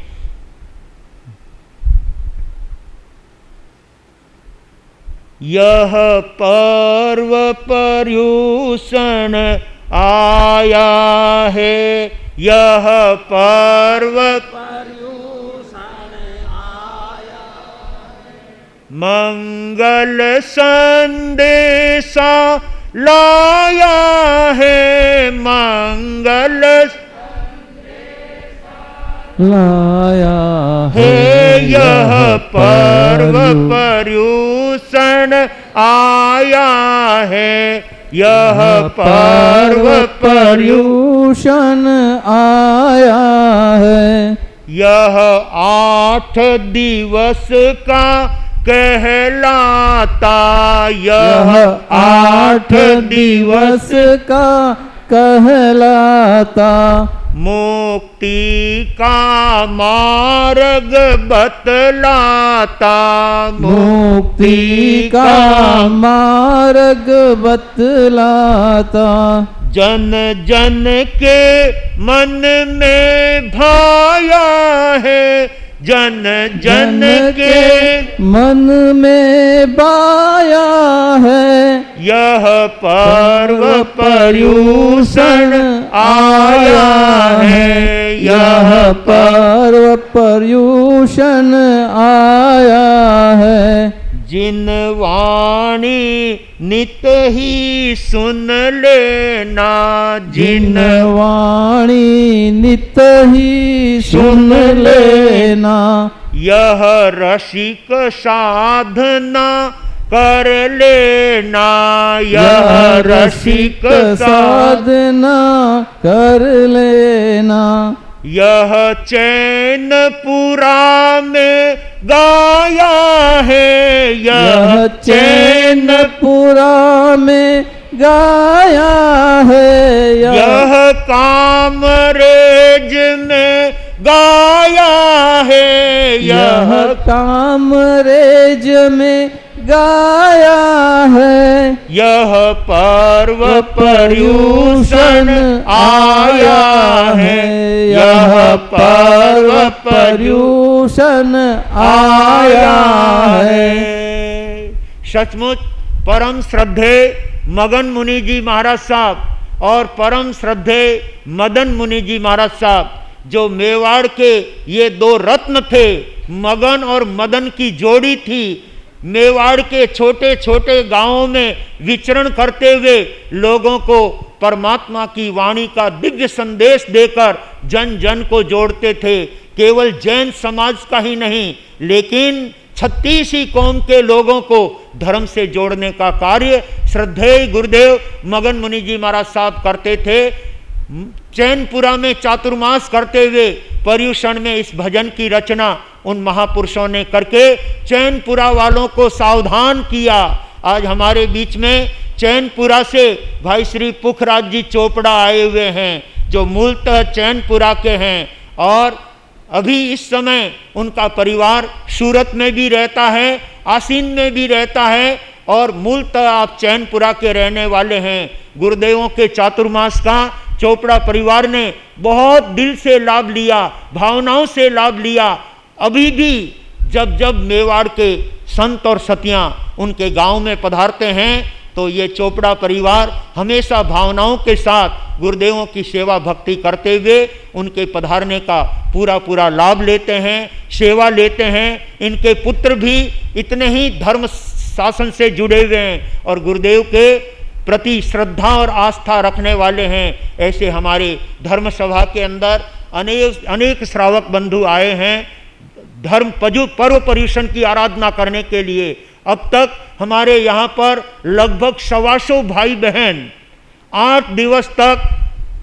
यह पर्व पर्यूषण आया है, यह पर्व मंगल संदेशा लाया है, मंगल लाया है, यह पर्व पर्यूषण आया है, यह पर्व पर्यूषण आया है। यह 8 दिवस का कहलाता, यह 8 दिवस का कहलाता, मुक्ति का मार्ग बतलाता, मुक्ति का मार्ग बतलाता, जन जन के मन में भाया है, जन जन के मन में बाया है। यह पर्व पर्यूषण आया है, यह पर्व पर्यूषण आया है। जिन वाणी नित ही सुन लेना, जिन वाणी नित ही सुन लेना, यह रसिक साधना कर लेना, यह रसिक साधना कर लेना, यह चैनपुरा में गाया है, यह चैनपुरा में गाया है, यह कामरेज में गाया है, यह कामरेज में गाया है। यह पर्व पर्यूषण आया है, यह पर्व पर्यूषण आया है। सचमुच परम श्रद्धे मगन मुनि जी महाराज साहब और परम श्रद्धे मदन मुनि जी महाराज साहब, जो मेवाड़ के ये 2 रत्न थे, मगन और मदन की जोड़ी थी, मेवाड़ के छोटे छोटे गांवों में विचरण करते हुए लोगों को परमात्मा की वाणी का दिव्य संदेश देकर जन जन को जोड़ते थे। केवल जैन समाज का ही नहीं, लेकिन 36 ही कौम के लोगों को धर्म से जोड़ने का कार्य श्रद्धेय गुरुदेव मगन मुनि जी महाराज साहब करते थे। चैनपुरा में चातुर्मास करते हुए पर्यूषण में इस भजन की रचना उन महापुरुषों ने करके चैनपुरा वालों को सावधान किया। आज हमारे बीच में चैनपुरा से भाई श्री पुखराज जी चोपड़ा आए हुए हैं, जो मूलतः चैनपुरा के हैं और अभी इस समय उनका परिवार सूरत में भी रहता है, आसीन में भी रहता है और मूलतः आप चैनपुरा के रहने वाले हैं। गुरुदेवों के चातुर्मास का चोपड़ा परिवार ने बहुत दिल से लाभ लिया, भावनाओं से लाभ लिया। अभी भी जब जब मेवाड़ के संत और सतियाँ उनके गांव में पधारते हैं तो ये चोपड़ा परिवार हमेशा भावनाओं के साथ गुरुदेवों की सेवा भक्ति करते हुए उनके पधारने का पूरा पूरा लाभ लेते हैं, सेवा लेते हैं। इनके पुत्र भी इतने ही धर्म शासन से जुड़े हुए हैं और गुरुदेव के प्रति श्रद्धा और आस्था रखने वाले हैं। ऐसे हमारे धर्म सभा के अंदर अनेक श्रावक बंधु आए हैं धर्म पर्व पर्यूषण की आराधना करने के लिए। अब तक हमारे यहाँ पर लगभग 125 भाई बहन 8 दिवस तक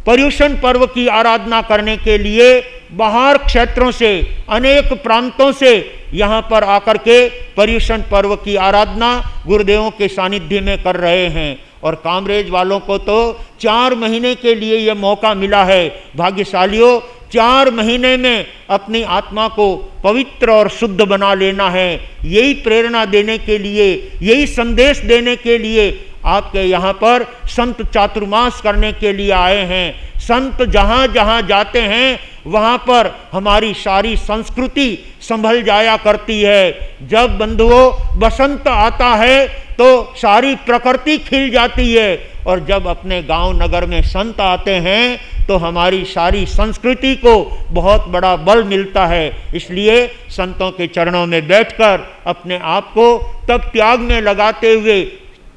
पर्यूषण पर्व की आराधना करने के लिए बाहर क्षेत्रों से अनेक प्रांतों से यहाँ पर आकर के पर्यूषण पर्व की आराधना गुरुदेवों के सानिध्य में कर रहे हैं। और कामरेज वालों को तो 4 महीने के लिए यह मौका मिला है। भाग्यशालियों, 4 महीने में अपनी आत्मा को पवित्र और शुद्ध बना लेना है। यही प्रेरणा देने के लिए, यही संदेश देने के लिए आपके यहाँ पर संत चातुर्मास करने के लिए आए हैं। संत जहाँ जहाँ जाते हैं वहाँ पर हमारी सारी संस्कृति संभल जाया करती है। जब बंधुओं बसंत आता है तो सारी प्रकृति खिल जाती है, और जब अपने गांव नगर में संत आते हैं तो हमारी सारी संस्कृति को बहुत बड़ा बल मिलता है। इसलिए संतों के चरणों में बैठकर अपने आप को तप त्याग में लगाते हुए,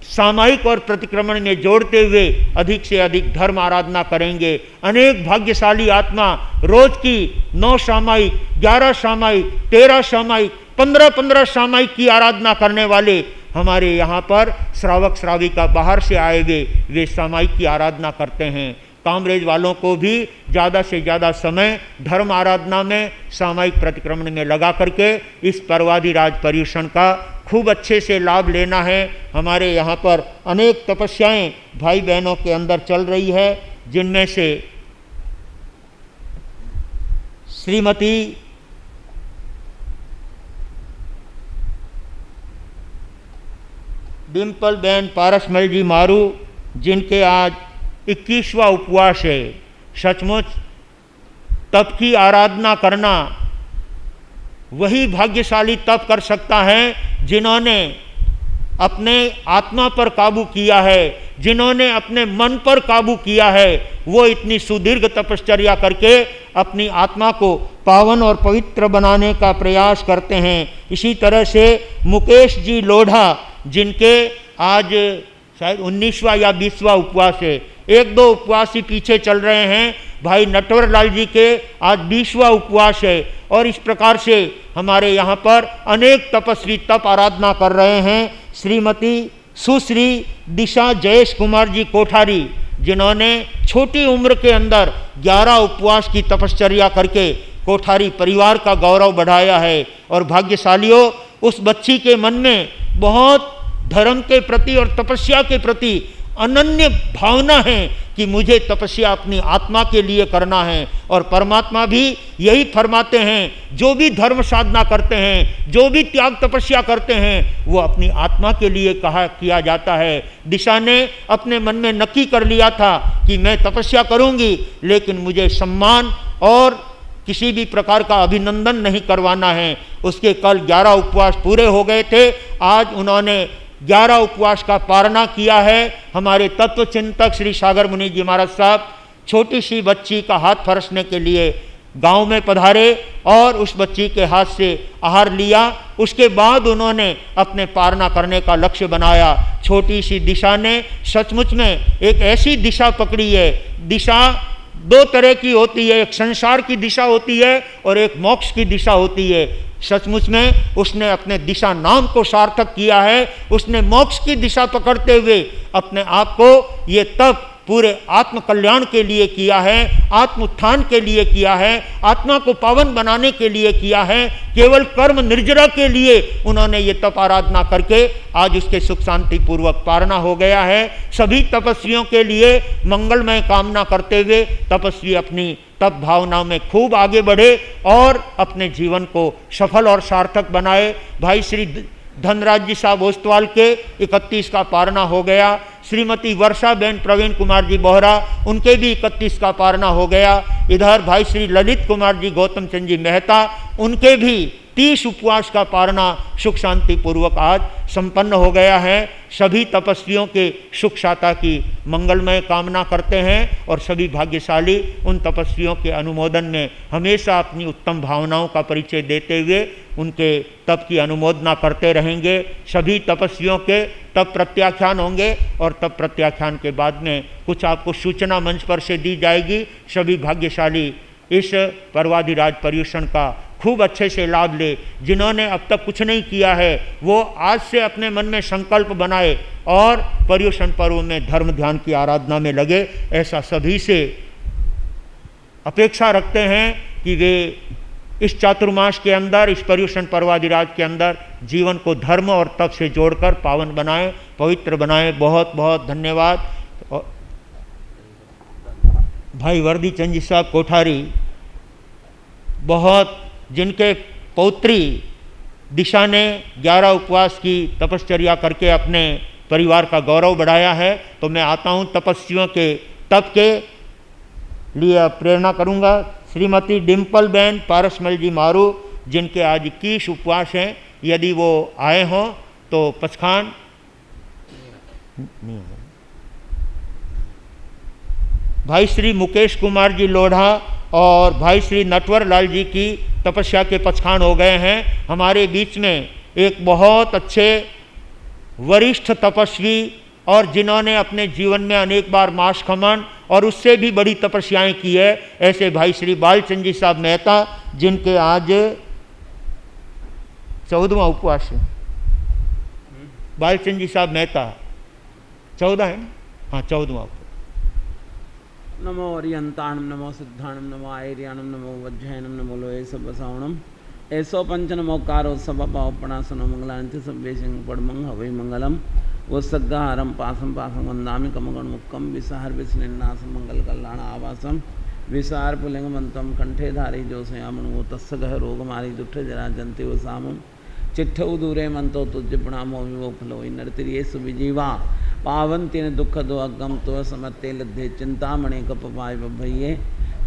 सामायिक और प्रतिक्रमण में जोड़ते हुए अधिक से अधिक धर्म आराधना करेंगे। अनेक भाग्यशाली आत्मा रोज की 9 सामायिक, 11 सामायिक, 13 सामायिक, 15-15 सामायिक की आराधना करने वाले हमारे यहाँ पर श्रावक श्राविका बाहर से आए हुए वे सामायिक की आराधना करते हैं। कामरेज वालों को भी ज़्यादा से ज़्यादा समय धर्म आराधना में, सामायिक प्रतिक्रमण में लगा करके इस पर्वाधिराज पर्युषण का खूब अच्छे से लाभ लेना है। हमारे यहाँ पर अनेक तपस्याएं भाई बहनों के अंदर चल रही है, जिनमें से श्रीमती डिम्पल बहन पारसमल जी मारू, जिनके आज 21वां उपवास है। सचमुच तप की आराधना करना वही भाग्यशाली तप कर सकता है जिन्होंने अपने आत्मा पर काबू किया है, जिन्होंने अपने मन पर काबू किया है। वो इतनी सुदीर्घ तपश्चर्या करके अपनी आत्मा को पावन और पवित्र बनाने का प्रयास करते हैं। इसी तरह से मुकेश जी लोढ़ा, जिनके आज शायद 19वां या 20वां उपवास है, 1-2 उपवास ही पीछे चल रहे हैं। भाई नटवर लाल जी के आज 20वां उपवास है। और इस प्रकार से हमारे यहाँ पर अनेक तपस्वी तप आराधना कर रहे हैं। श्रीमती सुश्री दिशा जयेश कुमार जी कोठारी, जिन्होंने छोटी उम्र के अंदर 11 उपवास की तपश्चर्या करके कोठारी परिवार का गौरव बढ़ाया है। और भाग्यशालियों, उस बच्ची के मन में बहुत धर्म के प्रति और तपस्या के प्रति अनन्य भावना है कि मुझे तपस्या अपनी आत्मा के लिए करना है। और परमात्मा भी यही फरमाते हैं, जो भी धर्म साधना करते हैं, जो भी त्याग तपस्या करते हैं, वो अपनी आत्मा के लिए कहा किया जाता है। दिशा ने अपने मन में नक्की कर लिया था कि मैं तपस्या करूंगी, लेकिन मुझे सम्मान और किसी भी प्रकार का अभिनंदन नहीं करवाना है। उसके कल 11 उपवास पूरे हो गए थे। आज उन्होंने 11 उपवास का पारणा किया है। हमारे तत्व चिंतक श्री सागर मुनि जी महाराज साहब छोटी सी बच्ची का हाथ फरसने के लिए गांव में पधारे और उस बच्ची के हाथ से आहार लिया। उसके बाद उन्होंने अपने पारणा करने का लक्ष्य बनाया। छोटी सी दिशा ने सचमुच में एक ऐसी दिशा पकड़ी है। दिशा 2 तरह की होती है, एक संसार की दिशा होती है और एक मोक्ष की दिशा होती है। सचमुच में उसने अपने दिशा नाम को सार्थक किया है। उसने मोक्ष की दिशा पकड़ते हुए अपने आप को ये तप पूरे आत्म कल्याण के लिए किया है, आत्म उत्थान के लिए किया है, आत्मा को पावन बनाने के लिए किया है। केवल कर्म निर्जरा के लिए उन्होंने ये तप आराधना करके आज उसके सुख शांति पूर्वक पारणा हो गया है। सभी तपस्वियों के लिए मंगलमय कामना करते हुए तपस्वी अपनी तप भावना में खूब आगे बढ़े और अपने जीवन को सफल और सार्थक बनाए। भाई श्री धनराज जी साहब ओस्तवाल के 31 का पारणा हो गया। श्रीमती वर्षा बहन प्रवीण कुमार जी बोहरा, उनके भी 31 का पारणा हो गया। इधर भाई श्री ललित कुमार जी गौतम चंद जी मेहता, उनके भी 30 उपवास का पारणा सुख शांति पूर्वक आज संपन्न हो गया है। सभी तपस्वियों के सुख शांति की मंगलमय कामना करते हैं और सभी भाग्यशाली उन तपस्वियों के अनुमोदन में हमेशा अपनी उत्तम भावनाओं का परिचय देते हुए उनके तप की अनुमोदना करते रहेंगे। सभी तपस्वियों के तप प्रत्याख्यान होंगे और तप प्रत्याख्यान के बाद में कुछ आपको सूचना मंच पर से दी जाएगी। सभी भाग्यशाली इस पर्वाधिराज पर्युषण का खूब अच्छे से लाभ ले। जिन्होंने अब तक कुछ नहीं किया है वो आज से अपने मन में संकल्प बनाए और पर्युषण पर्व में धर्म ध्यान की आराधना में लगे। ऐसा सभी से अपेक्षा रखते हैं कि वे इस चातुर्मास के अंदर, इस पर्युषण पर्वाधिराज के अंदर जीवन को धर्म और तप से जोड़कर पावन बनाएं, पवित्र बनाएं। बहुत बहुत धन्यवाद। भाई वर्दी चंद जी साहब कोठारी, बहुत जिनके पौत्री दिशा ने 11 उपवास की तपश्चर्या करके अपने परिवार का गौरव बढ़ाया है। तो मैं आता हूँ तपस्वियों के तप के लिए प्रेरणा करूँगा। श्रीमती डिम्पल बहन पारसमल जी मारू, जिनके आज 21 उपवास हैं, यदि वो आए हों तो पचखान नहीं होगा। भाई श्री मुकेश कुमार जी लोढ़ा और भाई श्री नटवर लाल जी की तपस्या के पचखान हो गए हैं। हमारे बीच में एक बहुत अच्छे वरिष्ठ तपस्वी और जिन्होंने अपने जीवन में अनेक बार मास खमन और उससे भी बड़ी तपस्याएं की है, ऐसे भाई श्री बालचंद जी साहब मेहता, जिनके आज 14वां उपवास है। बालचंद जी साहब मेहता 14 है, हाँ 14वां। नमो अरियंताणम नमो सिद्धाणम नमो आयर्याणम नमो वज्रयणम नमो लोये सब्बसावणम ऐसो पंच नमोकारो सब पावपणासनो मंगलांति सब्बे सिंह पड़मंग हवै मंगलम वो सग्गाहारम पासम पासम वंदामि कमगण मुक्कम विसार विस्निन्नासम मंगल कल्याण आवासम विसार पुलिंगमंतम कंठे धारी जो सयामन वो तस्स गह रोग मारी दुष्ट जरा जंते वो सामम चिट्ठऊ दूरे मंतो तुझ प्रणामो विवो फलो नरतिरिये सुविजीवा पावन तीन दुख दो अगम तो समते लद्धे चिंतामणि कप पाय भैये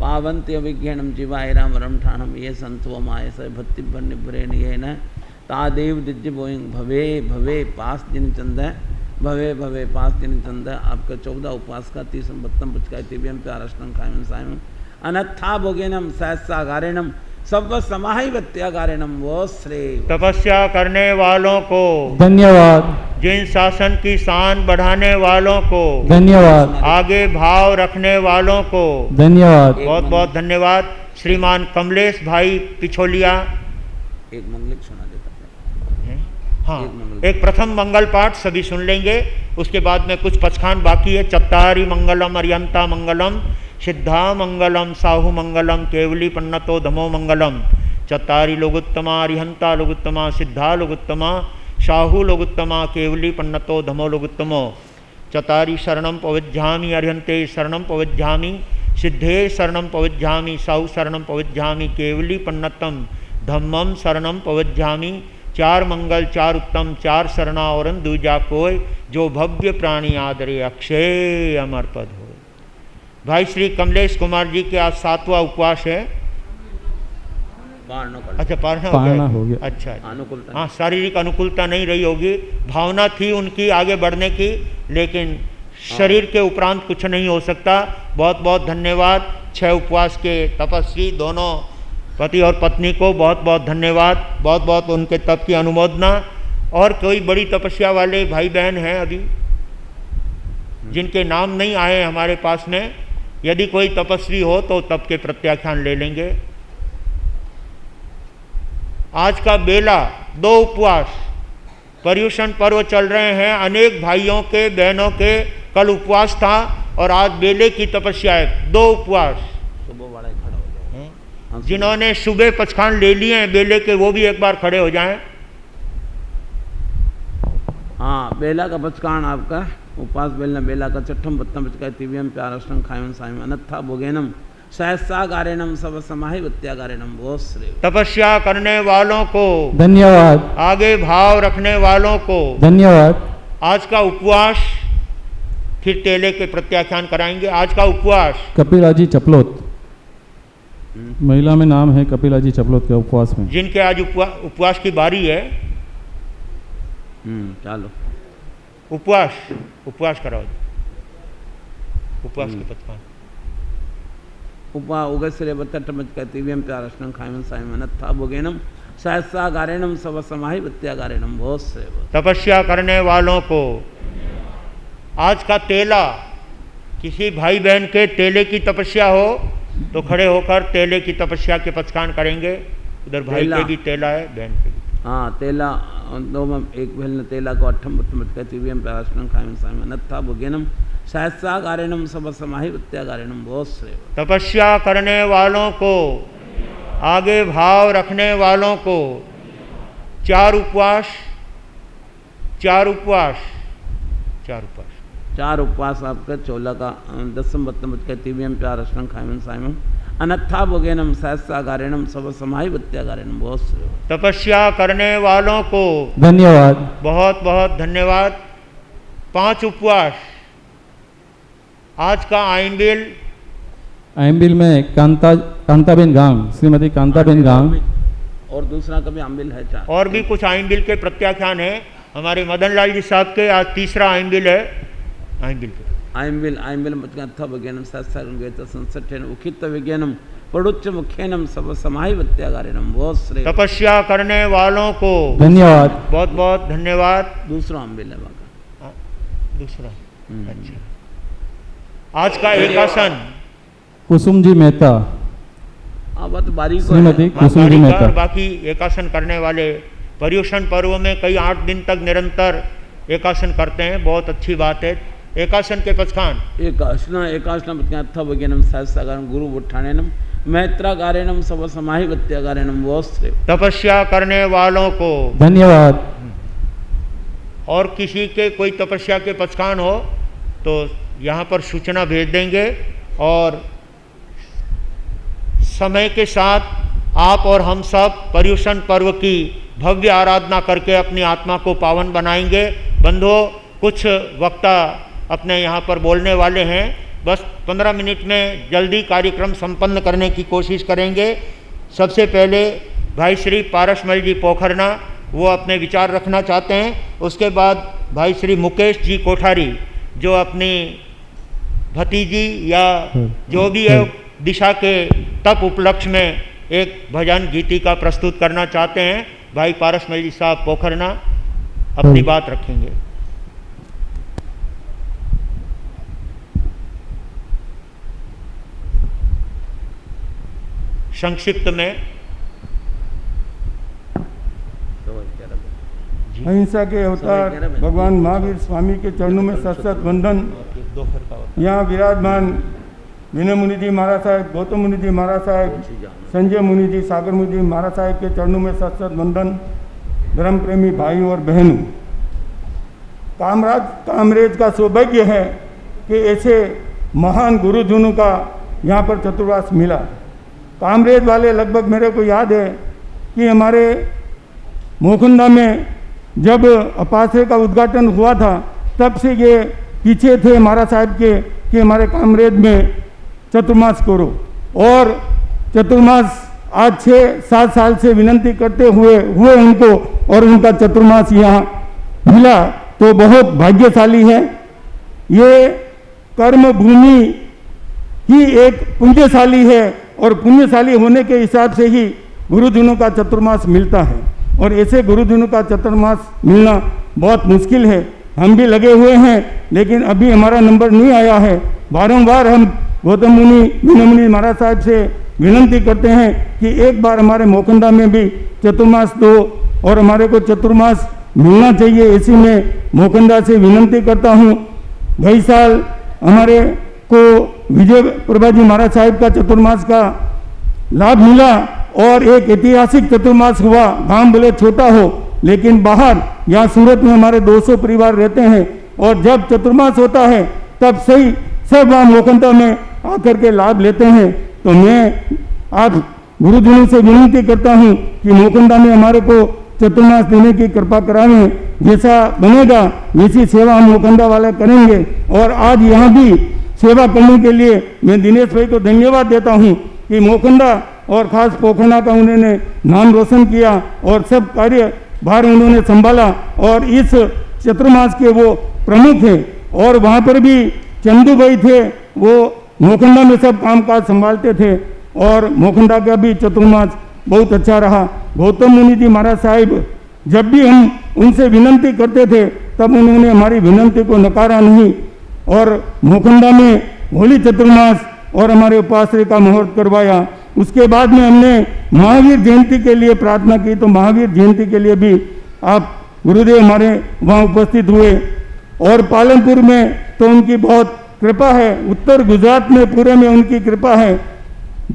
पावंत्य अभिज्ञानम जीवाय राम रम ठाणम ये संतो माय स भक्ति निभ्रेण ये न तादेव दिज्य बोइंग भवे भवे पास दिन चंद भवे भवे पास दिन चंद। आपका 14 उपवास का 30 बत्तम पुचका तिव्यम प्यारष्टम खायम सायम अनत्था भोगेनम सहस्रागारेणम सब समाहि वत्यागारेणम वो श्रे। तपस्या करने वालों को धन्यवाद, जिन शासन की शान बढ़ाने वालों को धन्यवाद, आगे भाव रखने वालों को धन्यवाद। बहुत बहुत धन्यवाद। श्रीमान कमलेश भाई पिछोलिया एक मंगलिक सुना देता हाँ एक प्रथम मंगल पाठ सभी सुन लेंगे, उसके बाद में कुछ पचखान बाकी है। चत्तारी मंगलम अरियंता मंगलम सिद्धा मंगलम साहु मंगलम केवली पन्नतो धमो मंगलम चत्तारी लोगुत्तमा अरिहंता लोगुत्तमा सिद्धा लोगुत्तमा साहु लोगुत्तमा केवली पन्नतो धमो लोगुत्तमो चत्तारी शरणम पविज्झामि अरिहंते शरणम पविज्झामि सिद्धे शरणम पविज्झामि साहु शरणम पविज्झामि केवली पन्नतम धम्मम शरणम पविज्झामि। 4 मंगल 4 उत्तम 4 शरणा और दूजा कोय जो भव्य प्राणी आदरे अक्षय अमर पद हो। भाई श्री कमलेश कुमार जी के आज 7वां उपवास है। अच्छा पारना हो गया। अच्छा अनुकूलता हाँ, शारीरिक अनुकूलता नहीं रही होगी, भावना थी उनकी आगे बढ़ने की, लेकिन शरीर के उपरांत कुछ नहीं हो सकता। बहुत बहुत धन्यवाद 6 उपवास के तपस्वी दोनों पति और पत्नी को बहुत बहुत धन्यवाद, बहुत बहुत उनके तप की अनुमोदना। और कोई बड़ी तपस्या वाले भाई बहन हैं अभी जिनके नाम नहीं आए हमारे पास में, यदि कोई तपस्वी हो तो तप के प्रत्याख्यान ले लेंगे। आज का बेला 2 उपवास, पर्युषण पर्व चल रहे हैं, अनेक भाइयों के बहनों के कल उपवास था और आज बेले की तपस्या है। 2 उपवास। सुबह वाला खड़ा हो जाए, जिन्होंने सुबह पचखान ले लिए हैं बेले के, वो भी एक बार खड़े हो जाएं। हाँ बेला का पचकान आपका उपवास बेलना बेला का चट्ठम बत्तम पचका तिव्यम प्यारष्टम खायम सायम अनत्था भोगेनम सहस्रागारेणम सब समाहि वत्यागारेणम वो श्रेय। तपस्या करने वालों को धन्यवाद, आगे भाव रखने वालों को धन्यवाद। आज का उपवास फिर तेले के प्रत्याख्यान कराएंगे। आज का उपवास कपिलाजी चपलोत, महिला में नाम है कपिलाजी चपलोत के उपवास में, जिनके आज उपवास की बारी है। चलो उपवास कराओ, उपवास के पचखान। उपा उगस्रे बत्तटमच कहतीव्यम प्यारष्टम खायम सायम अनत्था भोगेनम सहस्रागारेणम सब समाहि वत्यागारेणम बहुत श्रेय। तपस्या करने वालों को आज का तेला, किसी भाई बहन के तेले की तपस्या हो तो खड़े होकर तेले की तपस्या के पचखान करेंगे। उधर भाई के भी तेला है, बहन के भी। हाँ तेला दो में एक भेल तेला को अठम बत्तम कहतीव्यम प्यारष्टम खायम सायम अनत्था भोगेनम सहस्रागारेणम सब समाहि वत्यागारेणम बहुत श्रेय। तपस्या करने वालों को, आगे भाव रखने वालों को 4 उपवास 4 उपवास 4 उपवास 4 उपवास आपका 14 का 10 बत्तम कहतीव्यम प्यारष्टम खायम सायम अनत्था भोगेनम सहस्रागारेणम सब समाहि वत्यागारेणम बहुत श्रेय। तपस्या करने वालों को धन्यवाद, बहुत बहुत धन्यवाद। 5 उपवास। आज का आइम्बिल में कांताबेन गांग, श्रीमती कांताबेन गांग, और दूसरा कभी आम्बिल है 4। और भी कुछ आइम्बिल के प्रत्याख्यान है हमारे मदन लाल जी साहब के। आज तीसरा आइम्बिल है। आइम्बिल आइम्बिल अथ विज्ञानम शास्त्र संसठेन उखित विज्ञानम पड़ुच्च मुख्यनम सब समाहि वत्यागारिणम। बहुत श्रेय। तपस्या करने वालों को धन्यवाद। बहुत बहुत धन्यवाद। दूसरा आम्बिल है बाका। दूसरा अच्छा। आज का एकासन कुसुम जी मेहता, बात बारीक श्रीमती कुसुम जी मेहता। बाकी एकासन करने वाले पर्युषण पर्व में कई 8 दिन तक निरंतर एकासन करते हैं, बहुत अच्छी बात है। एकासन के पचखान एकासन अथ विज्ञानम शास्त्रागारम गुरु बुट्ठानेनम मैत्रागारेणम सब समाहि वत्यागारेणम। बहुत श्रेय। तपस्या करने वालों को धन्यवाद। और किसी के कोई तपस्या के पचखान हो तो यहाँ पर सूचना भेज देंगे, और समय के साथ आप और हम सब पर्युषण पर्व की भव्य आराधना करके अपनी आत्मा को पावन बनाएंगे। बंधुओं, कुछ वक्ता अपने यहाँ पर बोलने वाले हैं, बस 15 मिनट में जल्दी कार्यक्रम संपन्न करने की कोशिश करेंगे। सबसे पहले भाई श्री पारसमल जी पोखरना, वो अपने विचार रखना चाहते हैं। उसके बाद भाई श्री मुकेश जी कोठारी, जो अपनी भतीजी या जो भी है दिशा के तप उपलक्ष्य में एक भजन गीतिका प्रस्तुत करना चाहते हैं। भाई पारसमल जी साहब पोखरना अपनी बात रखेंगे। संक्षिप्त में अहिंसा के अवतार भगवान महावीर स्वामी के चरणों में सत वंदन। यहाँ विराजमान विनय मुनि जी महाराज साहब, गौतम मुनि जी महाराज साहब, संजय मुनि जी, सागर मुनि जी महाराज साहब के चरणों में सत वंदन। धर्म प्रेमी भाई और बहनों, कामरेज का सौभाग्य है कि ऐसे महान गुरुजनों का यहाँ पर चतुर्वास मिला। कामरेज वाले लगभग मेरे को याद है कि हमारे मोखंडा में जब अपासे का उद्घाटन हुआ था, तब से ये पीछे थे महाराज साहब के कि हमारे कामरेज में चतुर्मास करो। और चतुर्मास आज 6-7 साल से विनंती करते हुए उनको, और उनका चतुर्मास यहाँ मिला, तो बहुत भाग्यशाली है। ये कर्म भूमि ही एक पुण्यशाली है, और पुण्यशाली होने के हिसाब से ही गुरुजनों का चतुर्मास मिलता है, और ऐसे गुरुजनों का चतुर्मास मिलना बहुत मुश्किल है। हम भी लगे हुए हैं, लेकिन अभी हमारा नंबर नहीं आया है। बारंबार हम गौतम मुनि, विनय मुनि महाराज साहब से विनंती करते हैं कि एक बार हमारे मोखंडा में भी चतुर्मास दो, और हमारे को चतुर्मास मिलना चाहिए। इसी में मोखंडा से विनंती करता हूँ। गई साल हमारे को विजय प्रभा जी महाराज साहब का चतुर्मास का लाभ मिला, और एक ऐतिहासिक चतुर्मास हुआ। गांव भले छोटा हो, लेकिन बाहर यहाँ सूरत में हमारे 200 परिवार रहते हैं, और जब चतुर्मास होता है तब सही सब वहाँ मोखंडा में आकर के लाभ लेते हैं। तो मैं आप गुरुजनों से विनती करता हूँ कि मोखंडा में हमारे को चतुर्मास देने की कृपा करावें। जैसा बनेगा वैसी सेवा हम मोखंडा वाले करेंगे। और आज यहाँ भी सेवा करने के लिए मैं दिनेश भाई को धन्यवाद देता हूँ कि मोखंडा और खास पोखरना का उन्होंने नाम रोशन किया, और सब कार्य भार उन्होंने संभाला, और इस चतुर्मास के वो प्रमुख हैं। और वहाँ पर भी चंदू भाई थे, वो मोखंडा में सब कामकाज संभालते थे, और मोखंडा का भी चतुर्मास बहुत अच्छा रहा। गौतम मुनि जी महाराज साहिब, जब भी हम उनसे विनंती करते थे तब उन्होंने हमारी विनंती को नकारा नहीं, और मोखंडा में होली चतुर्मास और हमारे उपाश्रय का मुहूर्त करवाया। उसके बाद में हमने महावीर जयंती के लिए प्रार्थना की, तो महावीर जयंती के लिए भी आप गुरुदेव हमारे वहाँ उपस्थित हुए। और पालनपुर में तो उनकी बहुत कृपा है, उत्तर गुजरात में पूरे में उनकी कृपा है।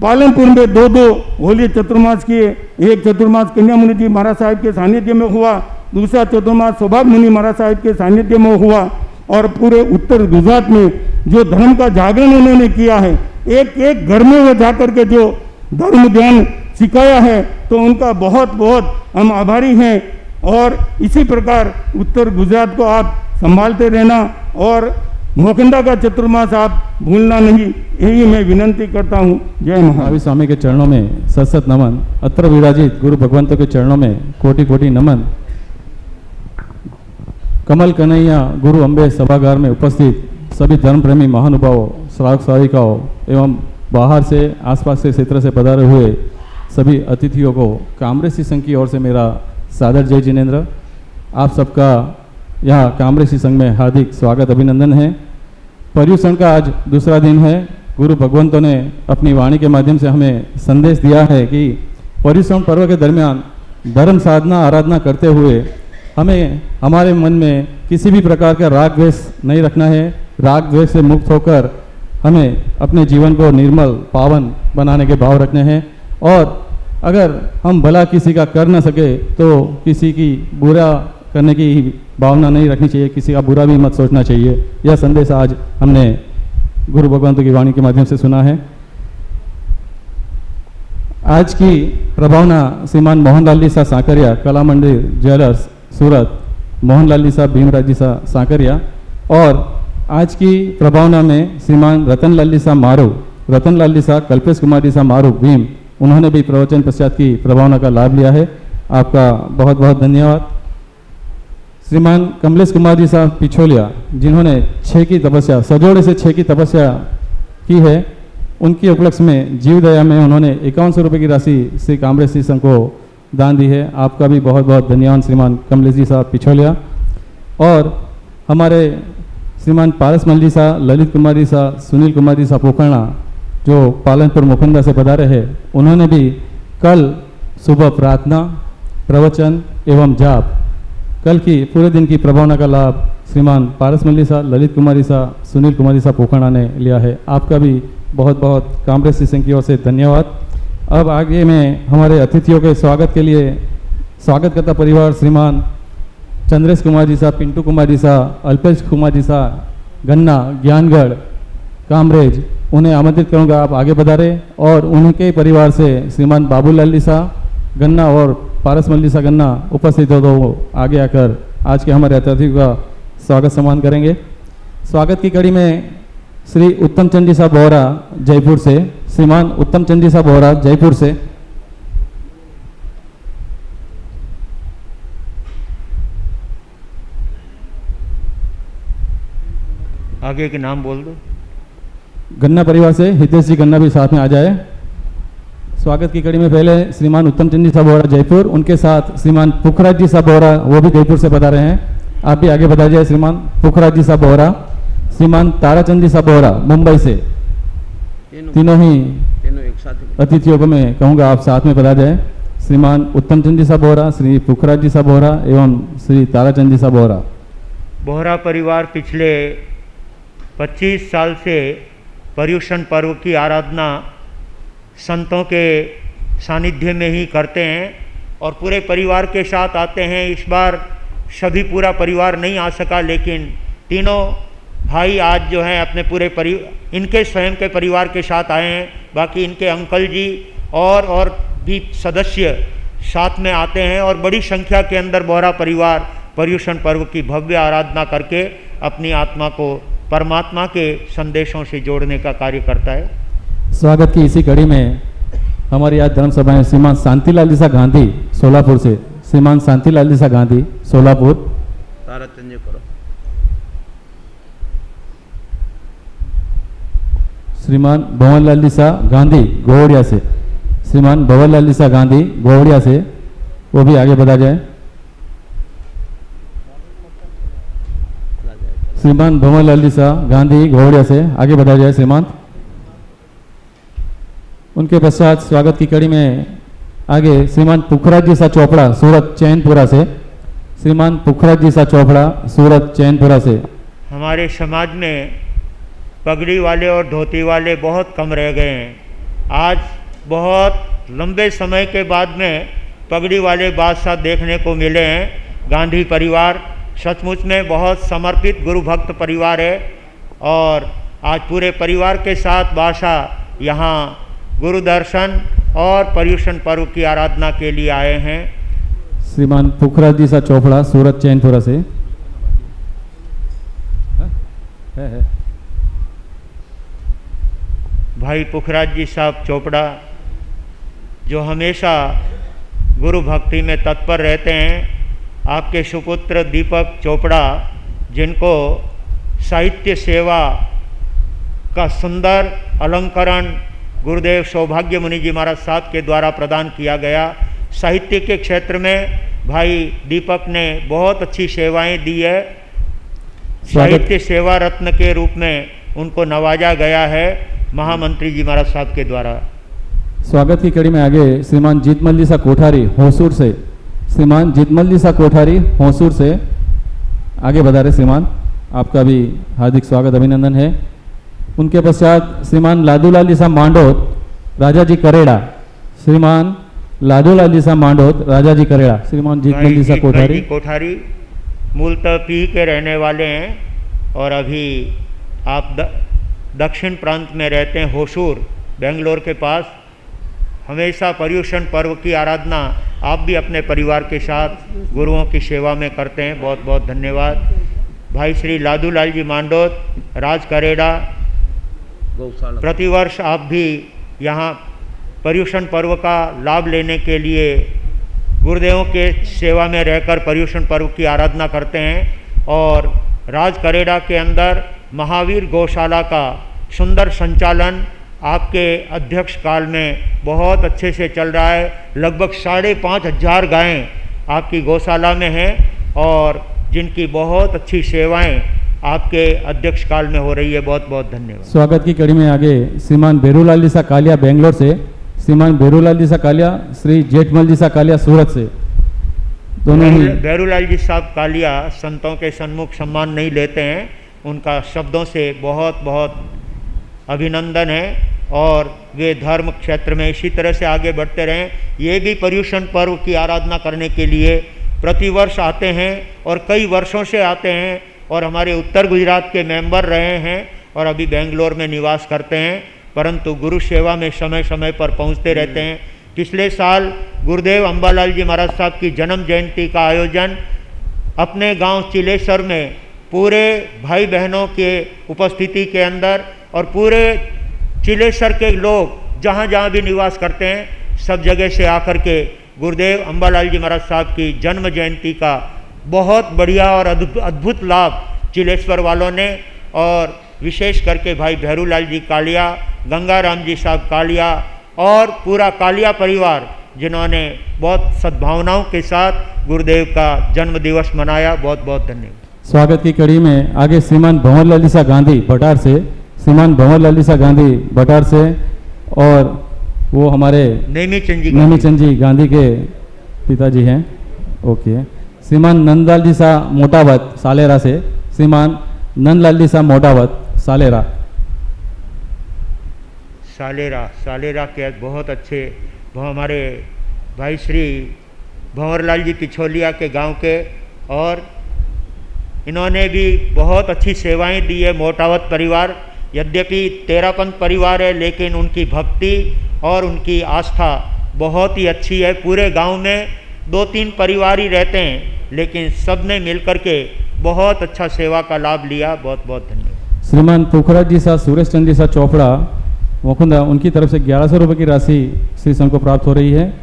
पालनपुर में 2 होली चतुर्मास किए। एक चतुर्मास कन्या मुनि जी महाराज साहिब के सानिध्य में हुआ, दूसरा चतुर्मास सौभाग्य मुनि महाराज साहिब के सानिध्य में हुआ। और पूरे उत्तर गुजरात में जो धर्म का जागरण उन्होंने किया है, एक एक घर में वो जाकर के जो धर्म ध्यान सिखाया है, तो उनका बहुत बहुत हम आभारी हैं। और इसी प्रकार उत्तर गुजरात को आप संभालते रहना और मोकिंदा का चतुर्मास आप भूलना नहीं, यही मैं विनंती करता हूँ। जय महाराज। महावीर स्वामी के चरणों में सत नमन। अत्र विराजित गुरु भगवंतों के चरणों में कोटि कोटि नमन। कमल कन्हैया गुरु अम्बे सभागार में उपस्थित सभी धर्म प्रेमी महानुभावों, श्रावक श्राविकाओं एवं बाहर से आसपास के क्षेत्र से पधारे हुए सभी अतिथियों को कामरेसी संघ की ओर से मेरा सादर जय जिनेन्द्र। आप सबका यहाँ कामरेसी संघ में हार्दिक स्वागत अभिनंदन है। पर्युषण का आज दूसरा दिन है। गुरु भगवंतों ने अपनी वाणी के माध्यम से हमें संदेश दिया है कि पर्युषण पर्व के दरमियान धर्म साधना आराधना करते हुए हमें हमारे मन में किसी भी प्रकार का राग द्वेष नहीं रखना है। राग द्वेष से मुक्त होकर हमें अपने जीवन को निर्मल पावन बनाने के भाव रखने हैं और अगर हम भला किसी का कर न सके तो किसी की बुरा करने की भावना नहीं रखनी चाहिए, किसी का बुरा भी मत सोचना चाहिए। यह संदेश आज हमने गुरु भगवंतों की वाणी के माध्यम से सुना है। आज की प्रभावना श्रीमान मोहनलाल जी सा सांकरिया, कला मंदिर ज्वेलर्स सूरत, मोहनलाल जी साहब भीमराज जी सा सांकरिया, और आज की प्रभावना में श्रीमान रतनलाल जी सा मारू, रतनलाल जी सा कल्पेश कुमार जी सा मारू भीम, उन्होंने भी प्रवचन पश्चात की प्रभावना का लाभ लिया है। आपका बहुत बहुत धन्यवाद। श्रीमान कमलेश कुमार जी साहब पिछोलिया, जिन्होंने 6 की तपस्या, सजोड़े से 6 की तपस्या की है, उनकी उपलक्ष्य में जीव दया में उन्होंने 5100 रुपये की राशि श्री कामरेसी संघ को दान दी है। आपका भी बहुत बहुत धन्यवाद श्रीमान कमलेश जी साहब पिछोलिया। और हमारे श्रीमान पारसमल जी साहब, ललित कुमार जी साहब, सुनील कुमार जी साहब पोखरणा, जो पालनपुर मुकुंदा से पधारे हैं, उन्होंने भी कल सुबह प्रार्थना, प्रवचन एवं जाप, कल की पूरे दिन की प्रभावना का लाभ श्रीमान पारसमल साहब, ललित कुमारी साहब, सुनील कुमारी साहब पोखरणा ने लिया है। आपका भी बहुत बहुत कामरेसी संघ की ओर से धन्यवाद। अब आगे में हमारे अतिथियों के स्वागत के लिए स्वागतकर्ता परिवार श्रीमान चंद्रेश कुमार जी साहब, पिंटू कुमार जी साहब, अल्पेश कुमार जी साहब, गन्ना, ज्ञानगढ़, कामरेज, उन्हें आमंत्रित करूंगा आप आगे पधारे। और उनके परिवार से श्रीमान बाबूलाल जी साहब, गन्ना और पारसमल जी सा गन्ना उपस्थित हो तो वो आगे आकर आज के हमारे अतिथियों का स्वागत सम्मान करेंगे। स्वागत की कड़ी में श्री उत्तम चंद जी साहब बोहरा जयपुर से, श्रीमान उत्तम चंद जी साहब बोहरा जयपुर से, आगे के नाम बोल दो। गन्ना परिवार से हितेश जी गन्ना भी साथ में आ जाए। स्वागत की कड़ी में पहले श्रीमान उत्तम चंद जी साहब बोहरा जयपुर, उनके साथ श्रीमान पुखराज जी साहब बोहरा, वो भी जयपुर से बता रहे हैं। आप भी आगे बता जाए। श्रीमान पुखराज जी साहब बोहरा, श्रीमान ताराचंद जी साहब बोहरा मुंबई से, तीनों एक साथ अतिथियों को मैं कहूँगा आप साथ में बता जाए। श्रीमान उत्तम चंद जी साहब बोहरा, श्री पुखराज जी साहब बोहरा एवं श्री ताराचंद जी साहब बोहरा। बोहरा परिवार पिछले 25 साल से पर्युषण पर्व की आराधना संतों के सानिध्य में ही करते हैं और पूरे परिवार के साथ आते हैं। इस बार सभी पूरा परिवार नहीं आ सका, लेकिन तीनों भाई आज जो हैं अपने पूरे इनके स्वयं के परिवार के साथ आए हैं। बाकी इनके अंकल जी और भी सदस्य साथ में आते हैं और बड़ी संख्या के अंदर बोहरा परिवार पर्युषण पर्व की भव्य आराधना करके अपनी आत्मा को परमात्मा के संदेशों से जोड़ने का कार्य करता है। स्वागत की इसी कड़ी में हमारी आज धर्म सभा है श्रीमान शांतिलाल जी सा गांधी सोलापुर से, श्रीमान शांतिलाल जी सा गांधी सोलापुर। ताराचंद करो। श्रीमान भवनलाल जी सा गांधी गोवड़िया से, श्रीमान भवनलाल जी सा गांधी गोवड़िया से, वो भी आगे बढ़ा जाए। श्रीमान भवनलाल जी सा गांधी गोवड़िया से आगे बढ़ा जाए श्रीमान। उनके पश्चात स्वागत की कड़ी में आगे श्रीमान पुखराज जी सा चोपड़ा सूरत चैनपुरा से, श्रीमान पुखराज जी सा चोपड़ा सूरत चैनपुरा से। हमारे समाज में पगड़ी वाले और धोती वाले बहुत कम रह गए हैं। आज बहुत लंबे समय के बाद में पगड़ी वाले बादशाह देखने को मिले हैं। गांधी परिवार सचमुच में बहुत समर्पित गुरु भक्त परिवार है और आज पूरे परिवार के साथ बादशाह यहाँ गुरु दर्शन और पर्युषण पर्व की आराधना के लिए आए हैं। श्रीमान पुखराज जी सा चोपड़ा सूरत चैनपुरा से। है। भाई पुखराज जी साहब चोपड़ा, जो हमेशा गुरु भक्ति में तत्पर रहते हैं। आपके सुपुत्र दीपक चोपड़ा, जिनको साहित्य सेवा का सुंदर अलंकरण गुरुदेव सौभाग्य मुनि जी महाराज साहब के द्वारा प्रदान किया गया। साहित्य के क्षेत्र में भाई दीपक ने बहुत अच्छी सेवाएं दी है। साहित्य सेवा रत्न के रूप में उनको नवाजा गया है महामंत्री जी महाराज साहब के द्वारा। स्वागत की कड़ी में आगे श्रीमान जीतमल्लिसा कोठारी होसूर से, श्रीमान जीतमल्लिसा कोठारी होसूर से आगे बता रहे श्रीमान, आपका भी हार्दिक स्वागत अभिनंदन है। उनके पश्चात श्रीमान लादूलालिसा मांडोत राजाजी करेड़ा, श्रीमान लादूलालिसा मांडोत राजाजी करेड़ा, श्रीमान जीतमल्लिसा कोठारी मूलतः पी के रहने वाले हैं और अभी आप दक्षिण प्रांत में रहते हैं, होसूर बेंगलोर के पास। हमेशा पर्युषण पर्व की आराधना आप भी अपने परिवार के साथ गुरुओं की सेवा में करते हैं, बहुत बहुत धन्यवाद। भाई श्री लादूलाल जी मांडोत, राज करेड़ा, प्रतिवर्ष आप भी यहाँ पर्युषण पर्व का लाभ लेने के लिए गुरुदेवों के सेवा में रहकर पर्युषण पर्व की आराधना करते हैं। और राज करेड़ा के अंदर महावीर गौशाला का सुंदर संचालन आपके अध्यक्ष काल में बहुत अच्छे से चल रहा है। लगभग 5,500 गायें आपकी गौशाला में हैं और जिनकी बहुत अच्छी सेवाएं आपके अध्यक्ष काल में हो रही है। बहुत बहुत धन्यवाद। स्वागत की कड़ी में आगे श्रीमान बेरूलालिसा कालिया बेंगलोर से, श्रीमान बेरूलालिसा कालिया, श्री जेठमल्लिसा कालिया सूरत से, दोनों ही। बेरूलाल जी साहब कालिया संतों के सन्मुख सम्मान नहीं लेते हैं, उनका शब्दों से बहुत बहुत अभिनंदन है और वे धर्म क्षेत्र में इसी तरह से आगे बढ़ते रहें। ये भी पर्युषण पर्व की आराधना करने के लिए प्रतिवर्ष आते हैं और कई वर्षों से आते हैं और हमारे उत्तर गुजरात के मेंबर रहे हैं और अभी बेंगलोर में निवास करते हैं, परंतु गुरु सेवा में समय समय पर पहुंचते रहते हैं। पिछले साल गुरुदेव अंबालाल जी महाराज साहब की जन्म जयंती का आयोजन अपने गांव चिलेसर में पूरे भाई बहनों के उपस्थिति के अंदर और पूरे चिलेसर के लोग जहाँ जहाँ भी निवास करते हैं सब जगह से आकर के गुरुदेव अंबालाल जी महाराज साहब की जन्म जयंती का बहुत बढ़िया और अद्भुत लाभ चिलेश्वर वालों ने और विशेष करके भाई भैरूलाल जी कालिया, गंगाराम जी साहब कालिया और पूरा कालिया परिवार, जिन्होंने बहुत सद्भावनाओं के साथ गुरुदेव का जन्म दिवस मनाया। बहुत बहुत धन्यवाद। स्वागत की कड़ी में आगे श्रीमान भंवर ललिसा गांधी भटार से, श्रीमान भंवर ललिसा गांधी भटार से, और वो हमारे नेमीचंद जी गांधी के पिताजी हैं। ओके। श्रीमान नंदलाल जी सा मोटावत सालेरा से, श्रीमान नंदलाल जी सा मोटावत सालेरा के बहुत अच्छे हमारे भाई श्री भंवरलाल जी पिछोलिया के गांव के, और इन्होंने भी बहुत अच्छी सेवाएं दी है। मोटावत परिवार यद्यपि तेरापंथ परिवार है, लेकिन उनकी भक्ति और उनकी आस्था बहुत ही अच्छी है। पूरे गांव में 2-3 परिवार ही रहते हैं, लेकिन सब ने मिलकर के बहुत अच्छा सेवा का लाभ लिया। बहुत बहुत धन्यवाद। श्रीमान पुखराज जी सा सुरेश चंद जी सा चोपड़ा मुकुंदा, उनकी तरफ से 1100 रुपये की राशि श्री संघ को प्राप्त हो रही है,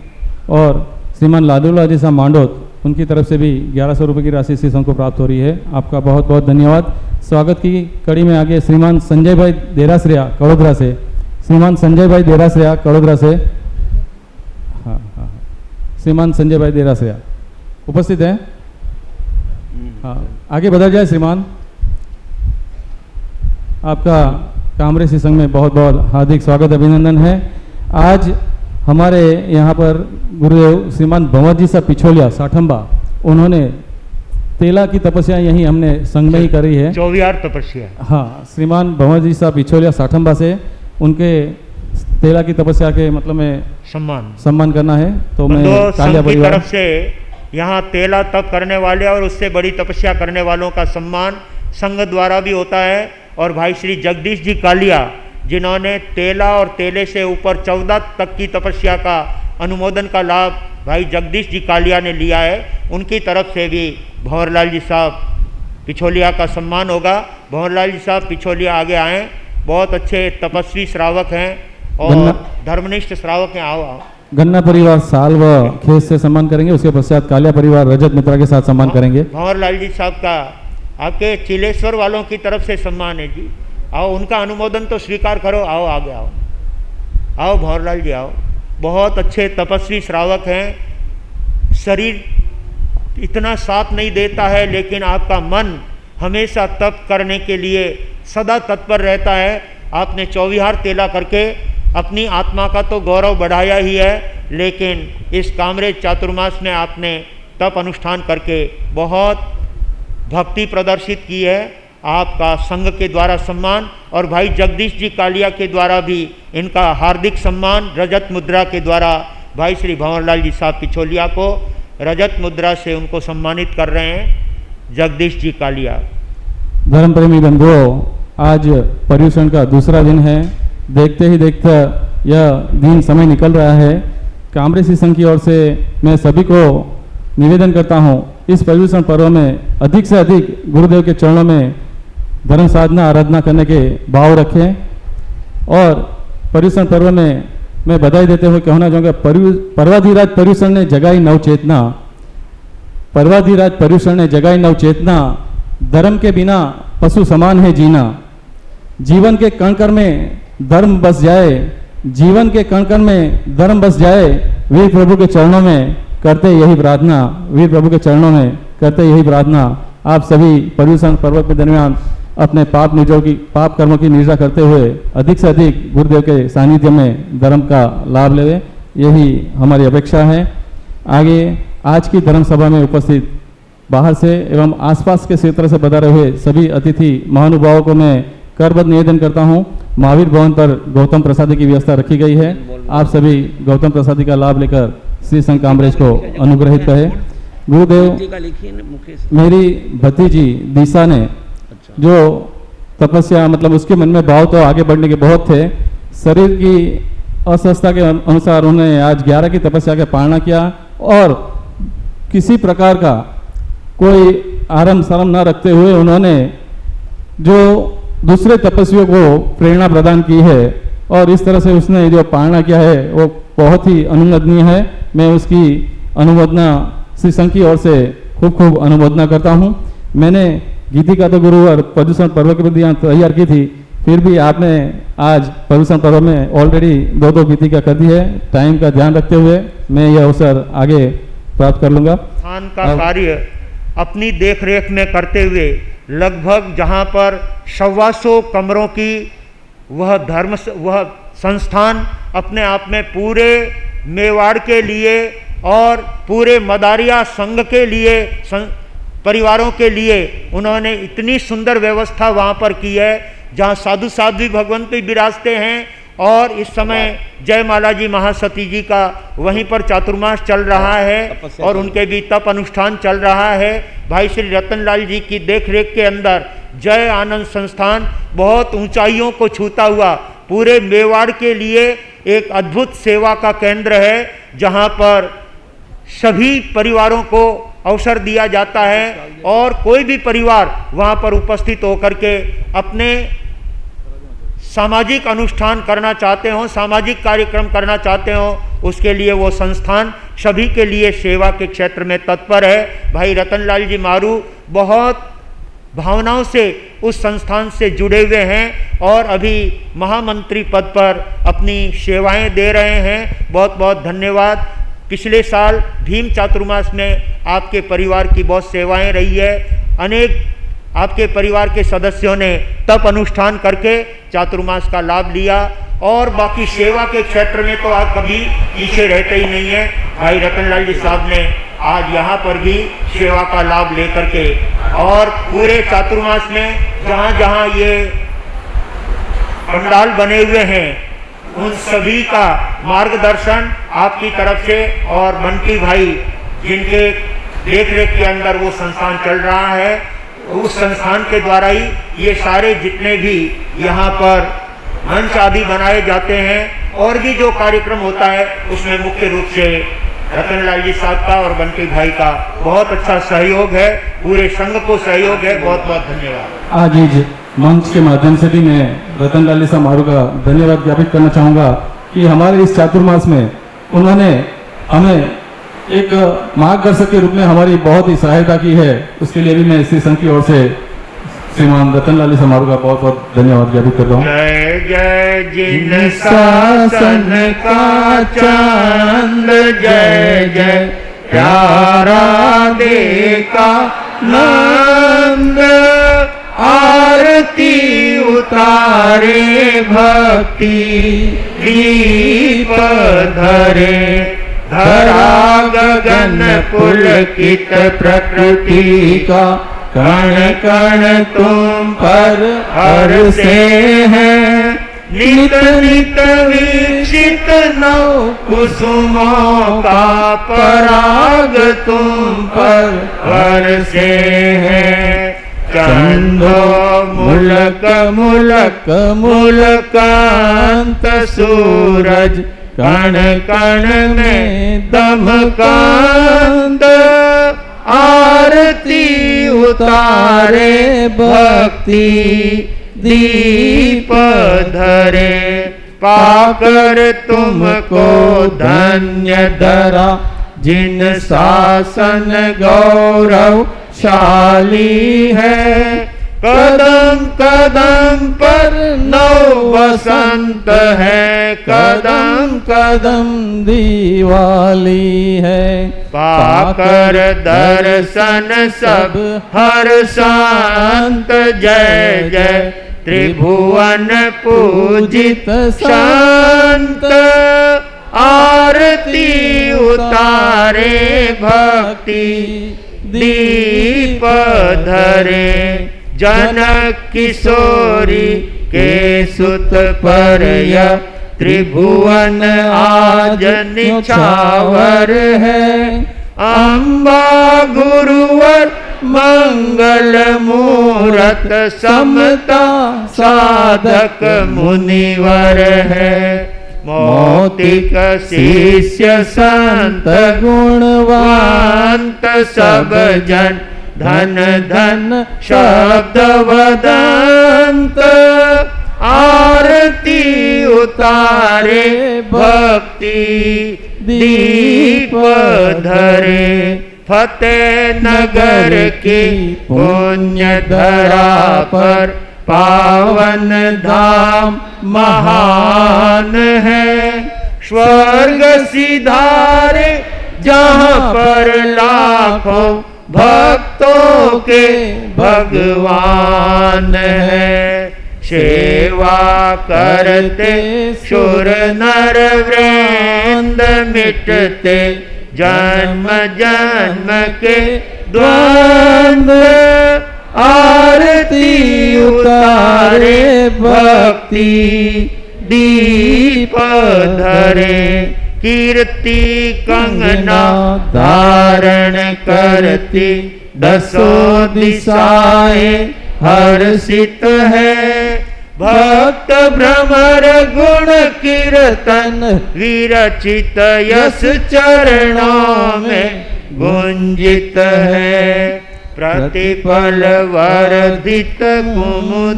और श्रीमान लादूला जी सा मांडोत, उनकी तरफ से भी 1100 रुपये की राशि श्री संघ को प्राप्त हो रही है। आपका बहुत बहुत धन्यवाद। स्वागत की कड़ी में आगे श्रीमान संजय भाई देरासरिया कड़ोदरा से, श्रीमान संजय भाई देरासरिया कड़ोदरा से, हाँ, श्रीमान संजय भाई देरासरिया उपस्थित हैं। हाँ, आगे बढ़ा जाए श्रीमान। आपका कामरेसी संघ में बहुत बहुत हार्दिक स्वागत अभिनंदन है। आज हमारे यहाँ पर गुरुदेव श्रीमान भंवर जी सा पिछोलिया साठंबा, उन्होंने तेला की तपस्या यहीं हमने संघ में ही करी है, 24 तपस्या। हाँ, श्रीमान भंवर जी सा पिछोलिया साठंबा से उनके तेला की तपस्या के मतलब में सम्मान करना है। तो मैं कालिया की तरफ से यहाँ तेला तप करने वाले और उससे बड़ी तपस्या करने वालों का सम्मान संघ द्वारा भी होता है। और भाई श्री जगदीश जी कालिया, जिन्होंने तेला और तेले से ऊपर 14 तक की तपस्या का अनुमोदन का लाभ भाई जगदीश जी कालिया ने लिया है, उनकी तरफ से भी भंवरलाल जी साहब पिछोलिया का सम्मान होगा। भंवरलाल जी साहब पिछोलिया आगे आएँ, बहुत अच्छे तपस्वी श्रावक हैं और धर्मनिष्ठ श्रावक हैं। आओ आओ। गन्ना परिवार साल व खेत से सम्मान करेंगे, उसके पश्चात कालिया परिवार रजत मित्रा के साथ सम्मान करेंगे। भंवरलाल जी साहब का आपके चिलेश्वर वालों की तरफ से सम्मान है जी। आओ, उनका अनुमोदन तो स्वीकार करो। आओ आगे आओ, आओ भंवरलाल जी आओ। बहुत अच्छे तपस्वी श्रावक हैं। शरीर इतना साथ नहीं देता है, लेकिन आपका मन हमेशा तप करने के लिए सदा तत्पर रहता है। आपने चौविहार तेला करके अपनी आत्मा का तो गौरव बढ़ाया ही है, लेकिन इस कामरेज चातुर्मास में आपने तप अनुष्ठान करके बहुत भक्ति प्रदर्शित की है। आपका संघ के द्वारा सम्मान और भाई जगदीश जी कालिया के द्वारा भी इनका हार्दिक सम्मान रजत मुद्रा के द्वारा भाई श्री भंवरलाल जी साहब पिछोलिया को रजत मुद्रा से उनको सम्मानित कर रहे हैं जगदीश जी कालिया। धर्म प्रेमी बंधुओं, आज पर्यूषण का दूसरा दिन है। देखते ही देखते यह दिन समय निकल रहा है। कामरेज संघ की ओर से मैं सभी को निवेदन करता हूँ, इस पर्यूषण पर्व में अधिक से अधिक गुरुदेव के चरणों में धर्म साधना आराधना करने के भाव रखें। और पर्यूषण पर्व में मैं बधाई देते हुए कहना चाहूँगा, पर्वाधिराज पर्यूषण ने जगाई नवचेतना, पर्वाधिराज पर्यूषण ने जगाई नवचेतना। धर्म के बिना पशु समान है जीना। जीवन के कण कण में धर्म बस जाए, जीवन के कण कण में धर्म बस जाए। वीर प्रभु के चरणों में करते यही प्रार्थना, वीर प्रभु के चरणों में करते यही प्रार्थना। आप सभी पर्यूषण पर्व के दरमियान अपने पाप कर्मों की निर्जा करते हुए अधिक से अधिक गुरुदेव के सानिध्य में धर्म का लाभ लेवे, यही हमारी अपेक्षा है। आगे आज की धर्म सभा में उपस्थित बाहर से एवं आसपास के क्षेत्र से पधारे हुए सभी अतिथि महानुभावों को मैं करबद्ध निवेदन करता हूं, महावीर भवन पर गौतम प्रसादी की व्यवस्था रखी गई है। आप सभी गौतम प्रसादी का लाभ लेकर श्री संघ कामरेज को अनुग्रहित करें। गुरुदेव मेरी भतीजी दिशा ने जो तपस्या, मतलब उसके मन में भाव तो आगे बढ़ने के बहुत थे, शरीर की अस्वस्थता के अनुसार उन्होंने आज 11 की तपस्या का पालना किया और किसी प्रकार का कोई आरम शर्म न रखते हुए उन्होंने जो दूसरे तपस्वियों को प्रेरणा प्रदान की है और इस तरह से उसने जो पालना किया है वो बहुत ही अनुमोदनीय है। मैं उसकी अनुमोदना श्री संघ की ओर से खूब खूब अनुमोदना करता हूँ। मैंने गीति का तो गुरु और पर्यूषण पर्व की विधियाँ तैयार की थी, फिर भी आपने आज पर्यूषण पर्व में ऑलरेडी 2-2 गीति का कर दी है। टाइम का ध्यान रखते हुए मैं यह अवसर आगे प्राप्त कर लूँगा। स्थान का कार्य अपनी देखरेख में करते हुए लगभग जहाँ पर 125 कमरों की वह संस्थान अपने आप में पूरे मेवाड़ के लिए और पूरे मदारिया संघ के लिए परिवारों के लिए उन्होंने इतनी सुंदर व्यवस्था वहाँ पर की है, जहाँ साधु साध्वी भगवंत भी विराजते हैं। और इस समय जयमाला जी महासती जी का वहीं पर चातुर्मास चल रहा है और उनके भी तप अनुष्ठान चल रहा है। भाई श्री रतनलाल जी की देखरेख के अंदर जय आनंद संस्थान बहुत ऊंचाइयों को छूता हुआ पूरे मेवाड़ के लिए एक अद्भुत सेवा का केंद्र है, जहां पर सभी परिवारों को अवसर दिया जाता है और कोई भी परिवार वहां पर उपस्थित होकर के अपने सामाजिक अनुष्ठान करना चाहते हो, सामाजिक कार्यक्रम करना चाहते हो, उसके लिए वो संस्थान सभी के लिए सेवा के क्षेत्र में तत्पर है। भाई रतनलाल जी मारू बहुत भावनाओं से उस संस्थान से जुड़े हुए हैं और अभी महामंत्री पद पर अपनी सेवाएं दे रहे हैं। बहुत बहुत धन्यवाद। पिछले साल भीम चातुर्मास में आपके परिवार की बहुत सेवाएं रही है। अनेक आपके परिवार के सदस्यों ने तप अनुष्ठान करके चातुर्मास का लाभ लिया और बाकी सेवा के क्षेत्र में तो आप कभी पीछे रहते ही नहीं है। भाई रतनलाल जी साहब ने आज यहाँ पर भी सेवा का लाभ लेकर के और पूरे चातुर्मास में जहाँ जहाँ ये पंडाल बने हुए हैं उन सभी का मार्गदर्शन आपकी तरफ से और बंटी भाई जिनके देखरेख के अंदर वो संस्थान चल रहा है, उस संस्थान के द्वारा ही ये सारे जितने भी यहाँ पर मंच आदि बनाए जाते हैं और भी जो कार्यक्रम होता है उसमें मुख्य रूप से रतनलाल जी साहब का और बंटी भाई का बहुत अच्छा सहयोग है, पूरे संघ को सहयोग है। बहुत बहुत धन्यवाद। आज इस मंच के माध्यम से भी मैं रतनलाल लीसा मारू का धन्यवाद ज्ञापित करना चाहूँगा कि हमारे इस चातुर्मास में उन्होंने हमें एक मार्गदर्शक के रूप में हमारी बहुत ही सहायता की है। उसके लिए भी मैं इसी संघ की ओर से श्रीमान रतनलाल लीसा मारू का बहुत बहुत धन्यवाद ज्ञापित करता हूँ। जय जय जिन शासन का चांद, जय जय प्यारा देखा नंद, आरती उतारे भक्ति दीप धरे, धरा गगन पुलकित प्रकृति का, कण कण तुम पर हर्षे हैं, नित नित वीक्षित नव कुसुमों का पराग तुम पर वर्षे हैं। चंदो मुलक मुलक मुलकांत सूरज, कण कण में दमकांत, आरती उतारे भक्ति दीप धरे, पाकर तुमको धन्य धरा, जिन शासन गौरवशाली है। कदम कदम पर नव वसंत है, कदम कदम दिवाली है। पाकर दर्शन सब हर शांत, जय जय त्रिभुवन पूजित शांत, आरती उतारे भक्ति दीप धरे, जनक किशोरी के सुत पर यह त्रिभुवन आज निछावर है। अम्बा गुरुवर मंगल मूरत, समता साधक मुनिवर है। मौतिक शिष्य संत गुणवंत, सब जन धन धन शब्द वदंत, आरती उतारे भक्ति दीप धरे। फतेह नगर की पुण्य धरा पर पावन धाम महान है। स्वर्ग सिधारे जहाँ पर लाखों भक्तों के भगवान है। सेवा करते सुर नर वृंद, मिटते जन्म जन्म के द्वंद्व, आरती उतारे भक्ति दीप धरे। कीर्ति कंगना धारण करती, दसों दिशाएं हर्षित है। भक्त भ्रमर गुण कीर्तन विरचित, यश चरणों में गुंजित है। प्रतिपल वर्धित कुमुदानंद,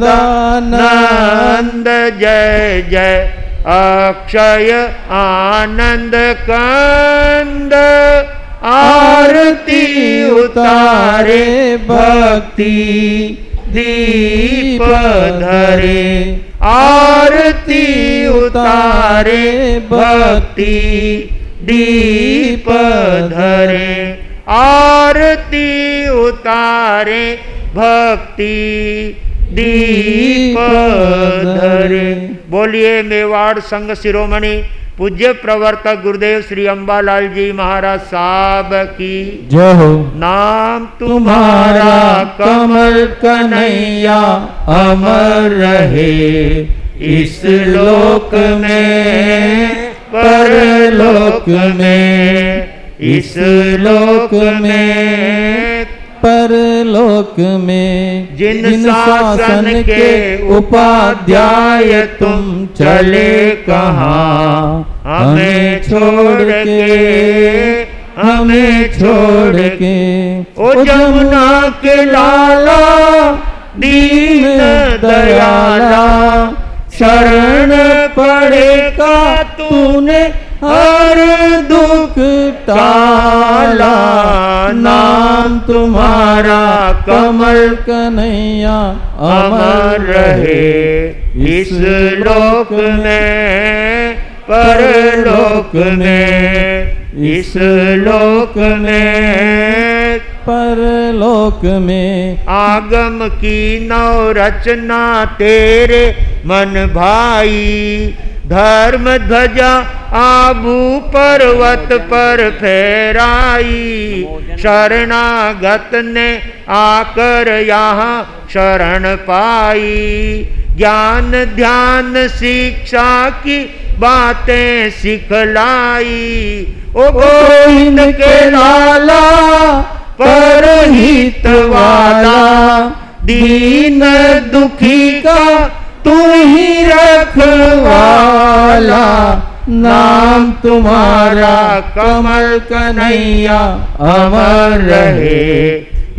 जय जय अक्षय आनंद कंद, आरती उतारे भक्ति दीप धरे। आरती उतारे भक्ति दीप धरे। आरती उतारे भक्ति दीप धरे। बोलिए मेवाड़ संघ शिरोमणि पूज्य प्रवर्तक गुरुदेव श्री अंबालाल जी महाराज साहब की जय हो। नाम तुम्हारा कमल कन्हैया अमर रहे, इस लोक में परलोक में, इस लोक में परलोक में। जिन शासन के उपाध्याय तुम चले कहाँ, हमें छोड़ के, हमें छोड़ के। ओ जमुना के लाला दीन दयाला, शरण पड़ेगा तूने हर दुख टाला। नाम तुम्हारा कमल कन्हैया अमर रहे इस लोक में, परलोक में, इस लोक में, परलोक में। आगम की नौ रचना तेरे मन भाई, धर्म ध्वजा आबू पर्वत पर फहराई। शरणागत ने आकर यहाँ शरण पाई, ज्ञान ध्यान शिक्षा की बातें सिखलाई। ओ गोविंद के लाला परहित वाला, दीन दुखी का तू ही रखवाला। नाम तुम्हारा कमल कन्हैया अमर रहे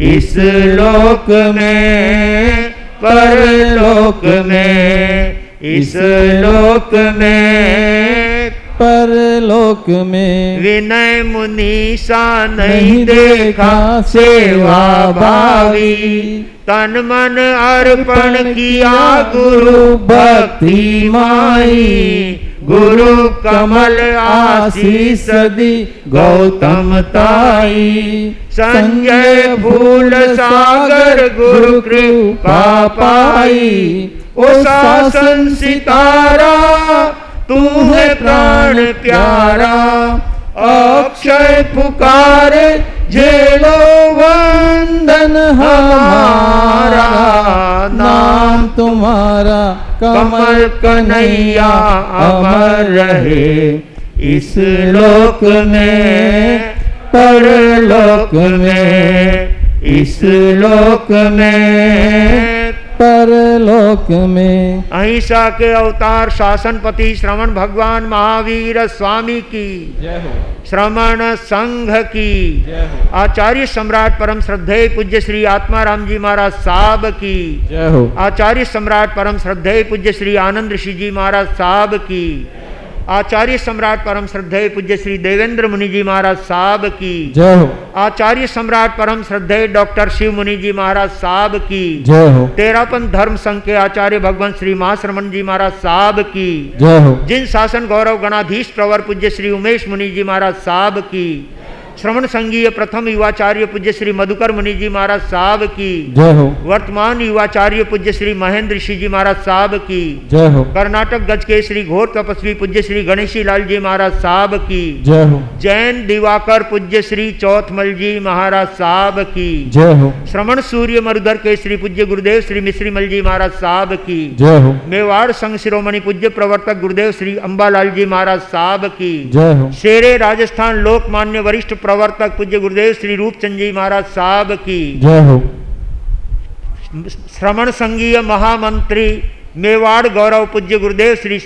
इस लोक में, परलोक में, इस लोक में, परलोक में। विनय मुनि सा नहीं देखा सेवा भावी, तन मन अर्पण किया गुरु भक्ति माई। गुरु कमल आशीष दी गौतम ताई, संजय फूल सागर गुरु कृपा पाई। ओ शासन सितारा तू है प्राण प्यारा, अक्षय पुकारे झेलो वंदन हमारा। नाम तुम्हारा कमल कन्हैया अमर रहे इस लोक में, परलोक में, इस लोक में, परलोक में। अहिंसा के अवतार शासनपति श्रवण भगवान महावीर स्वामी की जय हो, श्रमण संघ की जय हो, आचार्य सम्राट परम श्रद्धेय पूज्य श्री आत्माराम जी महाराज साहब की जय हो, आचार्य सम्राट परम श्रद्धेय पूज्य श्री आनंद ऋषि जी महाराज साहब की, आचार्य सम्राट परम श्रद्धेय पूज्य श्री देवेंद्र मुनि जी महाराज साहब की जय हो, आचार्य सम्राट परम श्रद्धेय डॉक्टर शिव मुनि जी महाराज साहब की जय हो, तेरापन धर्म संघ के आचार्य भगवान श्री महाश्रमण जी महाराज साहब की जय हो, जिन शासन गौरव गणाधीश प्रवर पूज्य श्री उमेश मुनि जी महाराज साहब की, श्रवण संघीय प्रथम युवाचार्य पूज्य श्री मधुकर मुनि जी महाराज साहब की जय हो, वर्तमान युवाचार्य पूज्य श्री महेंद्र ऋषि जी महाराज साहब की जय हो, कर्नाटक गज के श्री घोर तपस्वी पूज्य श्री गणेशी लाल जी महाराज साहब की जय हो, जैन दिवाकर पूज्य श्री चौथमल जी महाराज साहब की जय हो, श्रवण सूर्य मरुधर के श्री पूज्य गुरुदेव श्री मिश्रीमल जी महाराज साहब की जय हो, मेवाड़ संघ शिरोमणि पूज्य प्रवर्तक गुरुदेव श्री अंबालाल जी महाराज साहब की जय हो, शेरे राजस्थान लोकमान्य वरिष्ठ प्रवर्तक पूज्य गुरुदेव श्री रूपचंद जी महाराज साहब की जय हो, श्रवण संघीय महामंत्री मेवाड़ गौरव पूज्य गुरुदेव श्री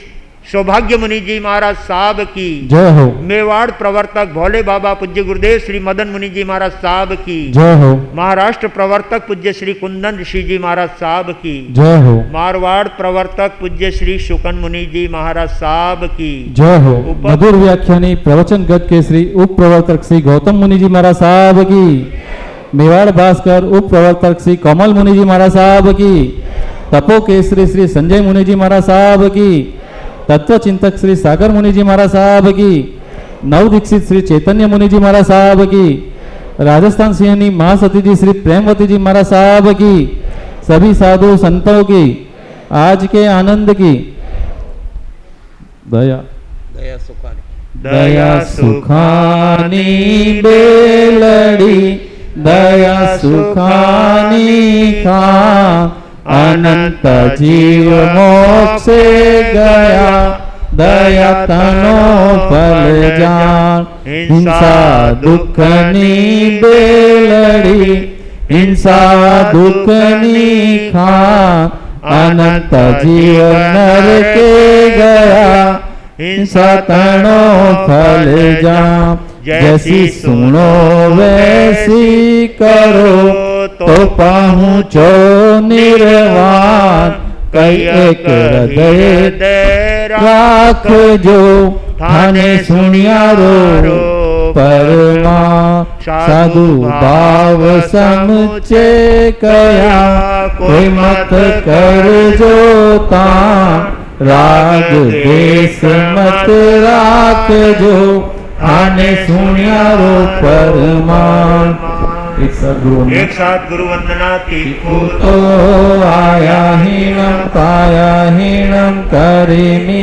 सौभाग्य मुनि जी महाराज साहब की जय हो, मेवाड़ प्रवर्तक भोले बाबा पूज्य गुरुदेव श्री मदन मुनि जी महाराज साहब की जय हो, महाराष्ट्र प्रवर्तक पूज्य श्री कुंदन ऋषि जी महाराज साहब की जय हो, मारवाड़ प्रवर्तक पूज्य श्री शुकन मुनि जी महाराज साहब की जय हो, मधुर व्याख्यानी प्रवचन गद के श्री उप प्रवर्तक श्री गौतम मुनि जी महाराज साहब की, मेवाड़ भास्कर उप प्रवर्तक श्री कमल मुनि जी महाराज साहब की, तपो केसरी श्री संजय मुनि जी महाराज साहब की, तत्व चिंतक श्री सागर मुनि जी महाराज साहब की, नव दीक्षित श्री चैतन्य मुनि जी महाराज साहब की, राजस्थान सिंहनी महासती जी श्री प्रेमवती जी महाराज साहब की, सभी साधु संतों की आज के आनंद की दया दया सुखानी दया सुखानी बेलड़ी, दया सुखानी खान, अनंत जीव मोक्ष गया, दया तनो फल जान। हिंसा दुखनी बेलड़ी, हिंसा दुखनी खान, अनंत जीव नर के गया, हिंसा तणो फल जा, जैसी सुनो वैसी करो, तो पहुँचो निर्वाण। कई एक हृदय राख जो, थाने सुनियारो परमा। साधु भाव समुचे कया, कोई मत कर जो ता, राग देश मत राख जो, थाने सुनियारो परमान। एक साथ गुरु वंदना तीखो तो आया हीनम काया हीनम करिमी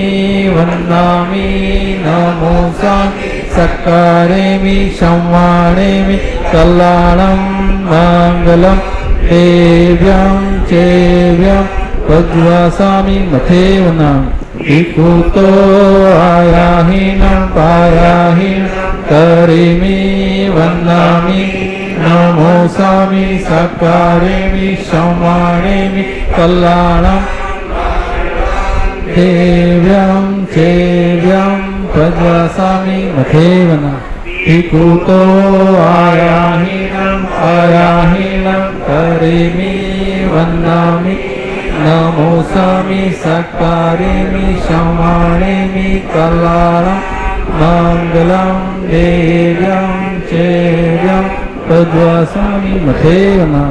वंदामि नमो सत्कारेमि संवाणेमि कल्याणं मंगलम देव्यं चेव्यं वज्वासामि मथेवना। तो आया हीनम काया हीनम करिमी वंदामि नमो सामि सकारेमि संवाणेमि कल्याणं देव्यं चेव्यं प्रज्वसामि मथेवना। तो आयाहीनं करिमि वन्दामि नमो सामि सकारेमि संवाणेमि कल्याणं मंगलं देव्यं चेव्यं प्रज्वसामि मथेवना।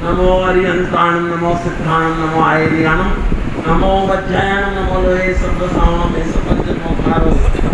नमो अरियंताणं नमो सिद्धाणं नमो आयर्याणं नमो वज्रायणं नमो लोहे सर्वसावणं मे सपंचमोकारो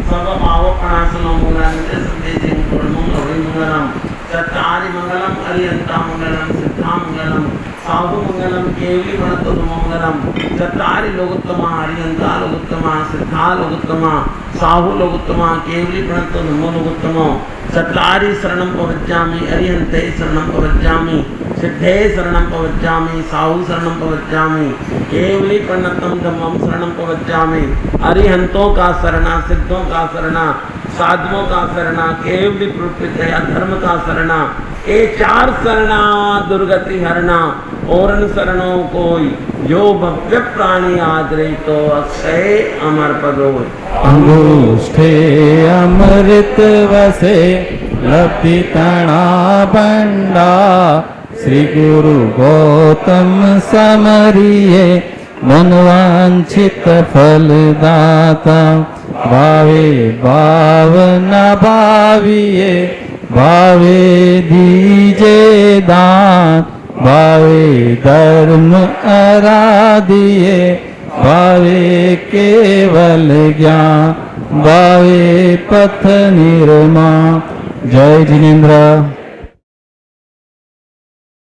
सर्व पावपणासनो मूलान्ते संदेशेन परमं लोहे मंगलम। चत्तारि मंगलम अरियंता मंगलम सिद्धा मंगलम साधु मंगलम केवली वणतो मंगलम। चत्तारि लोकोत्तमा अरियंता लोकोत्तमा सिद्धा लोकोत्तमा साहु लोकोत्तमा केवली वणतो नमो लोकोत्तमो। चत्तारि शरणं प्रवज्जामि अरिहन्ते शरणं प्रवज्जामि सिद्धे शरणं प्रवज्जामि साहु शरणं प्रवज्जामि केवली प्रणतम धम्मं शरणं प्रवज्जामि। अरिहंतों का शरणा सिद्धों का शरणा साधुओं का शरणा केवली प्रवृत्ति धर्म का शरणा। ये चार शरणा दुर्गति हरणा और शरणों कोई जो भव्य प्राणी आदरे तो अक्षय अमर पदो। अंगुष्ठे अमृत वसे लपि तणा बंडा श्री गुरु गौतम समरिये मनवांछित फलदाता। भावे भाव न भाविये भावे दीजे दान। भावे धर्म आराधिये भावे केवल ज्ञान। भावे पथ निर्माण। जय जिनेन्द्र।